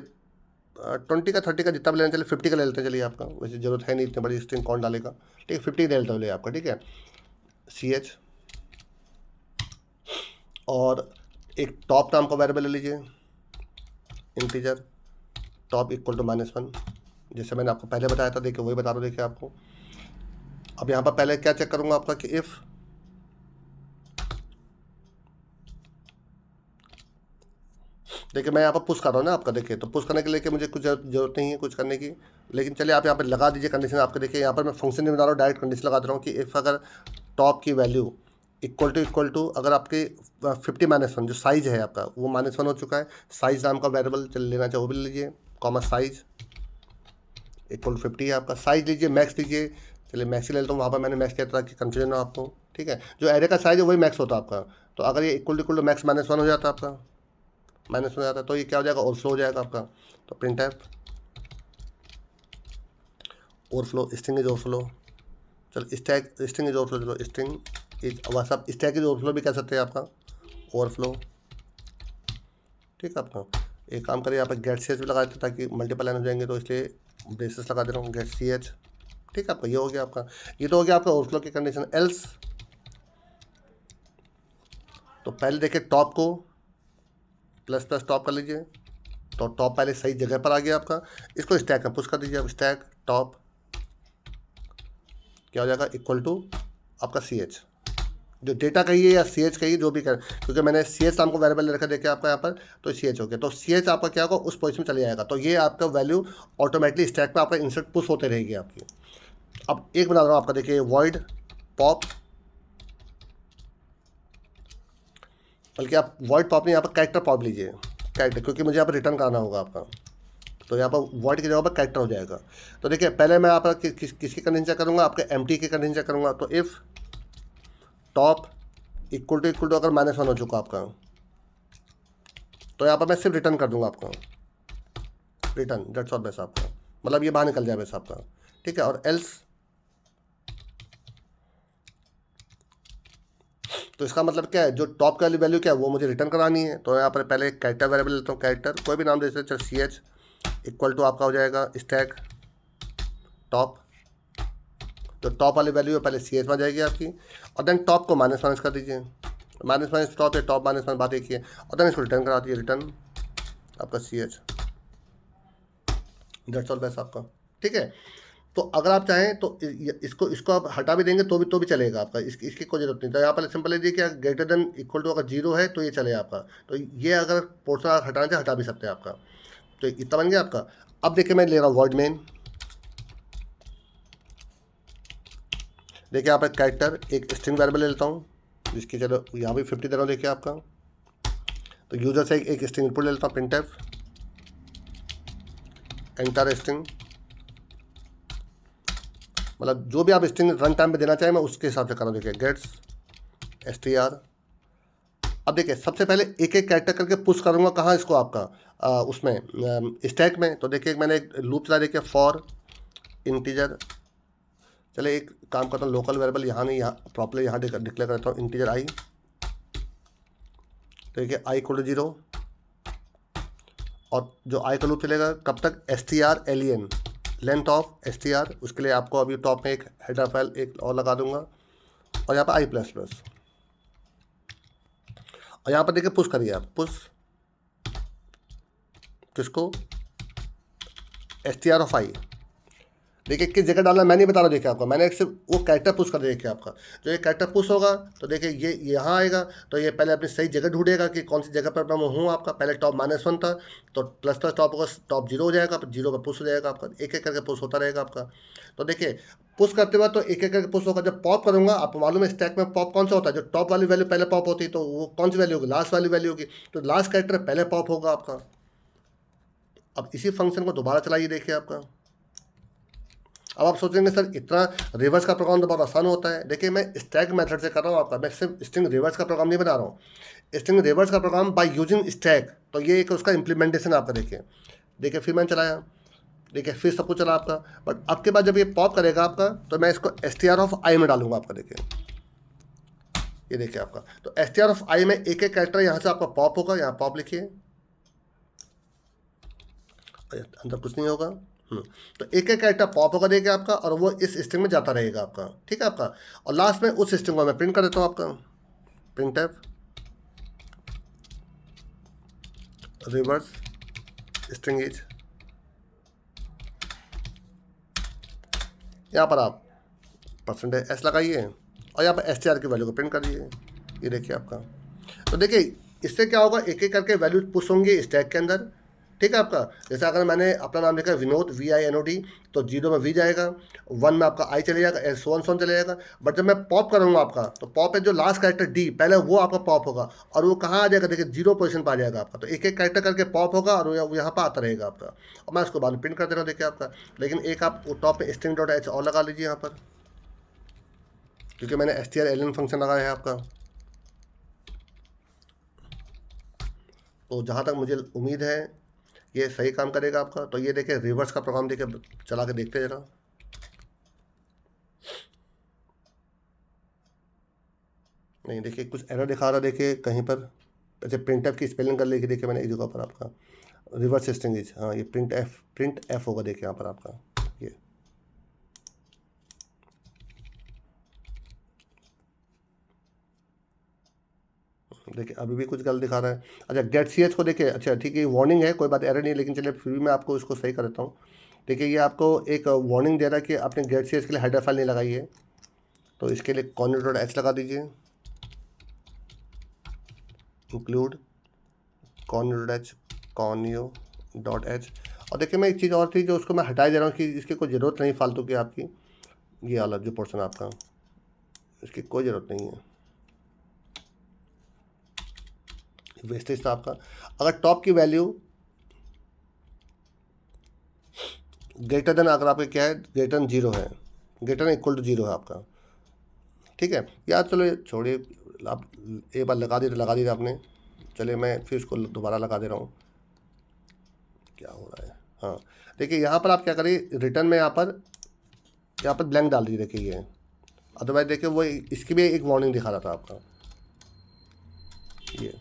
20 का 30 का जितना भी लेना, चलिए 50 का ले लेते हैं। चलिए आपका वैसे ज़रूरत है नहीं इतनी बड़ी स्ट्रिंग कौन डालेगा, ठीक है 50 ले लेता हूँ, ले आपका, ठीक है। CH और एक टॉप नाम का वेरिएबल ले लीजिए, इंटीजर टॉप इक्वल टू -1, जैसे मैंने आपको पहले बताया था, देखिए वही बता रहा हूँ, देखिए आपको। अब यहाँ पर पहले क्या चेक करूँगा आपका कि इफ़ देखिए मैं यहाँ पर पुश कर रहा हूँ ना आपका, देखिए तो पुश करने के लिए कि मुझे कुछ जरूरत नहीं है कुछ करने की, लेकिन चलिए आप यहाँ पर लगा दीजिए कंडीशन आपके। देखिए यहाँ पर मैं फंक्शन नहीं बना रहा हूँ, डायरेक्ट कंडीशन लगा दे रहा हूँ कि इफ़ अगर टॉप की वैल्यू इक्वल टू अगर आपके 50 - 1 जो साइज़ है आपका वो -1 हो चुका है, साइज़ नाम का वेरिएबल चल लेना चाहिए, वो भी लीजिए, कॉमा साइज़ इक्वल टू 50 है आपका। साइज़ लीजिए, मैक्स लीजिए, चलिए मैक्स ही ले लेता हूँ, वहाँ पर मैंने मैक्स किया था कि कन्फ्यूजन हो आपको, ठीक है। जो एरे का साइज़ है वही मैक्स होता है आपका, तो अगर ये इक्वल टू मैक्स -1 हो जाता है आपका, -1 हो जाता है, तो ये क्या हो जाएगा, ओवरफ्लो हो जाएगा आपका। तो printf overflow, string is overflow, चलो स्टैक स्ट्रिंग इज ओवरफ्लो, चलो स्ट्रिंग इज, वह सब स्टैक इज ओवरफ्लो भी कह सकते हैं आपका, ओवरफ्लो, ठीक है आपका। एक काम करिए, यहाँ पर गेट CH भी लगा देते ताकि मल्टीपल लाइन हो जाएंगे, तो इसलिए ब्रेसेस लगा दे रहा हूँ, गेट CH, ठीक है आपका। ये हो गया आपका, ये तो हो गया आपका ओवरफ्लो की कंडीशन। एल्स तो पहले देखिए टॉप को प्लस टॉप कर लीजिए, तो टॉप पहले सही जगह पर आ गया आपका, इसको स्टैक में पुश कर दीजिए। अब स्टैक टॉप क्या हो जाएगा, इक्वल टू आपका CH, जो डेटा कहिए या CH कहिए जो भी कर, क्योंकि मैंने CH नाम को वेरिएबल ले रखा देखिए आपका यहाँ पर, तो CH हो गया, तो CH आपका क्या होगा, उस पोजीशन में चले जाएगा, तो ये आपका वैल्यू ऑटोमेटिकली स्टैक में आपका इंसर्ट पुश होते रहेगी आपकी। अब एक बना रहा हूँ आपका, देखिए वॉइड पॉप, बल्कि आप वॉइड पॉप नहीं, यहाँ पर कैरेक्टर पॉप लीजिए, कैरेक्टर, क्योंकि मुझे यहाँ पर रिटर्न कराना होगा आपका, तो यहाँ पर वॉइड की जगह पर कैरेक्टर हो जाएगा। तो देखिए पहले मैं आपका किसकी कंडीशन चेक करूँगा, आपके एम्प्टी की कंडीशन चेक करूँगा, तो इफ़ टॉप इक्वल टू अगर -1 हो चुका आपका, तो यहाँ पर मैं सिर्फ रिटर्न कर दूंगा आपका, रिटर्न डेट्स ऑल बस आपका, मतलब ये बाहर निकल जाए बस आपका, ठीक है। और एल्स तो इसका मतलब क्या है, जो टॉप वाली वैल्यू क्या है वो मुझे रिटर्न करानी है, तो यहाँ पर पहले एक कैरेक्टर वेरिएबल लेता हूँ, कैरेक्टर कोई भी नाम दे सकते, चल CH इक्वल टू आपका हो जाएगा स्टैक टॉप, जो टॉप वाली वैल्यू है पहले CH में आ जाएगी आपकी, और देन टॉप को -1 कर दीजिए, -1 टॉप है, टॉप -1 बात एक ही है, और देन इसको रिटर्न करा दीजिए, रिटर्न आपका CH, डेट्स ऑल बेस्ट आपका, ठीक है। तो अगर आप चाहें तो इसको इसको आप हटा भी देंगे तो भी चलेगा आपका, इसकी कोई जरूरत नहीं। तो यहाँ पर सिंपल है कि ग्रेटर देन इक्वल टू अगर 0 है तो ये चले आपका, तो ये अगर पोर्शन हटाना चाहे हटा भी सकते हैं आपका। तो इतना बन गया आपका। अब देखिए मैं ले रहा हूँ वॉइड मेन, देखिए यहाँ पर कैरेक्टर एक स्ट्रिंग वेरिएबल ले लेता हूँ, जिसकी चलो यहाँ भी 50 दे रहा हूँ, देखिए आपका। तो यूजर से एक स्ट्रिंग इनपुट ले लेता हूँ, प्रिंटफ एंटर स्ट्रिंग, मतलब जो भी आप स्ट्रिंग रन टाइम पे देना चाहें मैं उसके हिसाब से कर रहा हूँ। देखिए गेट्स str, अब देखिए सबसे पहले एक एक कैरेक्टर करके पुश करूँगा कहाँ, इसको आपका उसमें स्टैक में। तो देखिए मैंने एक लूप चला, देखिए फॉर इंटीजर, चले एक काम करता हूँ, लोकल वेरिएबल यहाँ नहीं, यहाँ प्रॉपरली यहाँ डिक्लेयर करता हूँ, इंटीजर आई, तो देखिए आई इक्वल टू 0, और जो आई का लूप चलेगा कब तक, strlen लेंथ ऑफ str, उसके लिए आपको अभी टॉप में एक हेडर फाइल एक और लगा दूंगा, और यहाँ पर i++, और यहाँ पर देखिए पुश करिए आप, पुश किसको, str ऑफ i, देखिए किस जगह डालना मैं नहीं बता रहा, देखिए आपका मैंने सिर्फ वो कैरेक्टर पुश कर दिया। देखिए आपका जो ये कैरेक्टर पुश होगा तो देखिए ये यहाँ आएगा, तो ये पहले अपनी सही जगह ढूंढेगा कि कौन सी जगह पर मैं हूँ आपका। पहले टॉप -1 था, तो प्लस टॉप होगा, टॉप 0 हो जाएगा, फिर 0 पर पुश हो जाएगा आपका, एक एक करके पुश होता रहेगा आपका। तो देखिए पुश करते हुए तो एक एक करके पुश होगा, जब पॉप करूँगा आपको मालूम है स्टैक में पॉप कौन सा होता है, जो टॉप वाली वैल्यू पहले पॉप होती है, तो वो कौन सी वैल्यू होगी, लास्ट वाली वैल्यू होगी, तो लास्ट कैरेक्टर पहले पॉप होगा आपका। अब इसी फंक्शन को दोबारा चलाइए, देखिए आपका। अब आप सोचेंगे सर इतना रिवर्स का प्रोग्राम तो बहुत आसान होता है, देखिए मैं स्टैक मेथड से कर रहा हूँ आपका, मैं सिर्फ स्ट्रिंग रिवर्स का प्रोग्राम नहीं बना रहा हूँ, स्ट्रिंग रिवर्स का प्रोग्राम बाय यूजिंग स्टैक, तो ये एक उसका इम्प्लीमेंटेशन आपका। देखिए फिर मैंने चलाया, देखिए फिर सब कुछ चला आपका, बट आपके बाद जब ये पॉप करेगा आपका तो मैं इसको str ऑफ आई में डालूंगा आपका। देखिए ये देखिए आपका, तो str ऑफ आई में एक एक कैरेक्टर यहाँ से आपका पॉप होगा, यहाँ पॉप लिखिए, अंदर कुछ नहीं होगा। तो एक एक कैरेक्टर पॉप होगा देखिए आपका, और वो इस स्ट्रिंग में जाता रहेगा आपका, ठीक है आपका। और लास्ट में उस स्ट्रिंग को मैं प्रिंट कर देता हूँ आपका, print F reverse string is, यहाँ पर आप %s लगाइए और यहाँ पर str की वैल्यू को प्रिंट कर दीजिए। ये देखिए आपका, तो देखिए इससे क्या होगा, एक एक करके वैल्यू पुश होंगे स्टैक के अंदर, ठीक है आपका। जैसे अगर मैंने अपना नाम लिखा है विनोद VINOD, तो 0 में V जाएगा, 1 में आपका I चले जाएगा, सोन चले जाएगा। बट जब मैं पॉप करूँगा आपका, तो पॉप है जो लास्ट कैरेक्टर D, पहले वो आपका पॉप होगा और वो कहाँ आ जाएगा, देखिए 0 पोजीशन पर आ जाएगा आपका। तो एक एक कैरेक्टर करके पॉप होगा और वो यहाँ पर आता रहेगा आपका, और मैं उसको बाद में प्रिंट कर दे रहा हूँ देखिए आपका। लेकिन एक आप टॉप में string.h और लगा लीजिए यहाँ पर, क्योंकि मैंने strlen फंक्शन लगाया है आपका। तो जहाँ तक मुझे उम्मीद है ये सही काम करेगा आपका। तो ये देखिए रिवर्स का प्रोग्राम देखिए, चला के देखते जरा। नहीं देखिए कुछ एरर दिखा रहा, देखिए कहीं पर। अच्छा प्रिंट एफ की स्पेलिंग कर लेगी, देखिए मैंने एक जगह पर आपका रिवर्स स्ट्रिंग इज, हाँ ये प्रिंट एफ होगा देखिए यहाँ पर आपका। ये देखिए अभी भी कुछ गलत दिखा रहा है। अच्छा गेट सी एच को देखिए, अच्छा ठीक है वार्निंग है, कोई बात एरर नहीं है, लेकिन चलिए फिर भी मैं आपको इसको सही कर देता हूँ। देखिए ये आपको एक वार्निंग दे रहा है कि आपने गेट सी एच के लिए हेडर फाइल नहीं लगाई है, तो इसके लिए conio.h लगा दीजिए, इंक्लूड conio.h conio.h। और देखिए मैं एक चीज़ और थी जो उसको मैं हटा दे रहा हूँ कि इसकी कोई ज़रूरत नहीं फालतू की आपकी, ये वाला जो पोर्शन आपका, इसकी कोई ज़रूरत नहीं है, वेस्टेज था आपका। अगर टॉप की वैल्यू ग्रेटर देन, अगर आपके क्या है ग्रेटर देन 0 है, ग्रेटर देन इक्वल टू 0 है आपका, ठीक है। या चलो छोड़िए, आप एक बार लगा दी आपने, चलिए मैं फिर इसको दोबारा लगा दे रहा हूँ, क्या हो रहा है। हाँ देखिए यहाँ पर आप क्या करिए, रिटर्न में यहाँ पर ब्लैंक डाल दीजिए, देखिए ये, अदरवाइज देखिए वो इसकी भी एक वार्निंग दिखा रहा था आपका, ये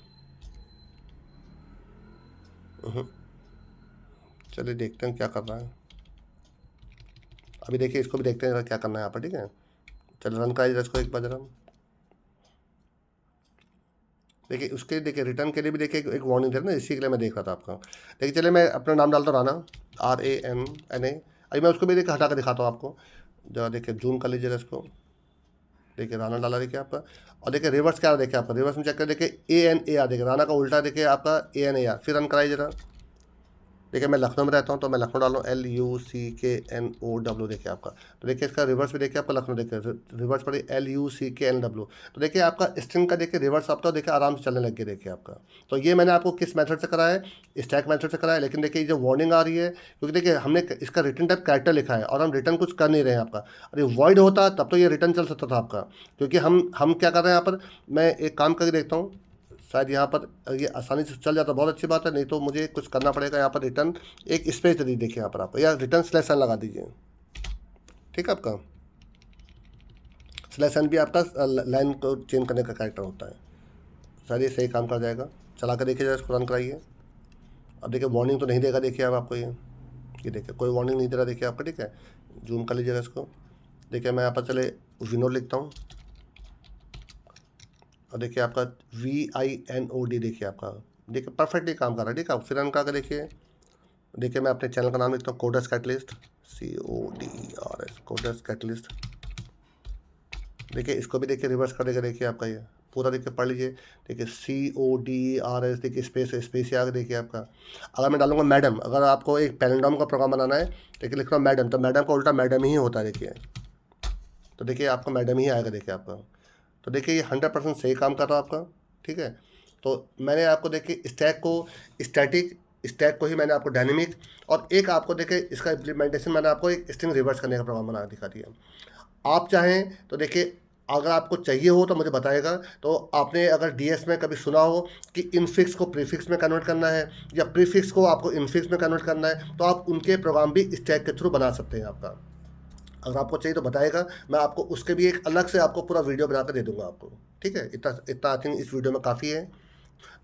चलिए देखते हैं क्या कर रहा है। अभी देखिए इसको भी देखते हैं क्या करना है यहाँ पर, ठीक है। चलो रन कराइए इसको एक बार जरा। देखिए उसके देखिए रिटर्न के लिए भी देखिए एक वार्निंग दे रहा ना, इसी के लिए मैं देख रहा था आपका। देखिए चलिए मैं अपना नाम डालता हूँ राना, RANNA। अभी मैं उसको भी देखिए हटा कर दिखाता हूँ आपको, जरा देखिए जूम कर लीजिएगा इसको, देखिए राना डाला देखिए आपका। और देखिए रिवर्स क्या देखिए आपका, रिवर्स में चेक कर देखिए ANAR, देखिए राना का उल्टा देखिए आपका ANAR। फिर रन कराइए जरा। देखिए मैं लखनऊ में रहता हूँ, तो मैं लखनऊ डाल रहा हूँ LUCKNOW, देखिए आपका। तो देखिए इसका रिवर्स भी देखिए आपका लखनऊ, देखिए रिवर्स पड़ी LUCKNW। तो देखिए आपका स्ट्रिंग का देखिए रिवर्स आपका देखिए आराम से चलने लग गया देखिए आपका। तो ये मैंने आपको किस मेथड से कराया है, स्टैक मेथड से कराया है। लेकिन देखिए जो वार्निंग आ रही है, क्योंकि देखिए हमने इसका रिटर्न टाइप कैरेक्टर लिखा है और हम रिटर्न कुछ कर नहीं रहे हैं आपका। और ये वॉइड होता तब तो ये रिटर्न चल सकता था आपका, क्योंकि हम क्या कर रहे हैं यहाँ पर। मैं एक काम करके देखता हूँ, शायद यहाँ पर ये आसानी से चल जाता, बहुत अच्छी बात है। नहीं तो मुझे कुछ करना पड़ेगा यहाँ पर, रिटर्न एक स्पेस दे दीजिए देखिए यहाँ पर आपको, या रिटर्न स्लैश एन लगा दीजिए, ठीक है। आपका स्लैश एन भी आपका लाइन को चेंज करने का कैरेक्टर होता है। सर ये सही काम कर जाएगा, चला कर देखिए जरा, इसको रन कराइए। अब देखिए वार्निंग तो नहीं देगा देखिए अब आपको, ये देखिए कोई वार्निंग नहीं दे रहा देखिए आपका, ठीक है। जूम कर लीजिएगा इसको। देखिए मैं यहाँ पर चले विनोद लिखता हूँ, और देखिए आपका VINOD, देखिए आपका देखिए परफेक्टली काम कर रहा है, ठीक है। फिर रन करके देखिए, देखिए मैं अपने चैनल का नाम लिखता हूँ coders catalyst, CODERS coders catalyst. देखिए इसको भी देखिए रिवर्स कर देगा देखिए आपका, ये पूरा देखिए पढ़ लीजिए। देखिए CODERS, देखिए स्पेस आगे देखिए आपका। अगर मैं डालूंगा मैडम, अगर आपको एक पैलेंड्रोम का प्रोग्राम बनाना है, देखिए लिख रहा हूँ मैडम, तो मैडम का उल्टा मैडम ही होता है देखिए। तो देखिए आपका मैडम ही आएगा देखिए आपका। तो देखिए ये 100% सही काम कर रहा है आपका, ठीक है। तो मैंने आपको देखिए स्टैक को ही मैंने आपको डायनेमिक, और एक आपको देखिए इसका इम्प्लीमेंटेशन मैंने आपको एक स्ट्रिंग रिवर्स करने का प्रोग्राम बना दिखा दिया। आप चाहें तो देखिए अगर आपको चाहिए हो तो मुझे बताइएगा। तो आपने अगर डीएस में कभी सुना हो कि इनफिक्स को प्रीफिक्स में कन्वर्ट करना है या प्रीफिक्स को आपको इनफिक्स में कन्वर्ट करना है, तो आप उनके प्रोग्राम भी स्टैक के थ्रू बना सकते हैं आपका। अगर आपको चाहिए तो बताइएगा, मैं आपको उसके भी एक अलग से आपको पूरा वीडियो बना कर दे दूँगा आपको। ठीक है? इतना इतना आई थिंक इस वीडियो में काफ़ी है।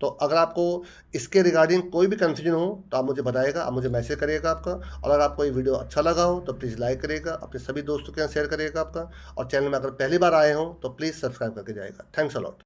तो अगर आपको इसके रिगार्डिंग कोई भी कन्फ्यूजन हो तो आप मुझे बताइएगा, आप मुझे मैसेज करिएगा आपका। और अगर आपको ये वीडियो अच्छा लगा हो तो प्लीज़ लाइक करिएगा, अपने सभी दोस्तों के साथ शेयर करिएगा आपका। और चैनल में अगर पहली बार आए हों तो प्लीज़ सब्सक्राइब करके जाइएगा। Thanks a lot.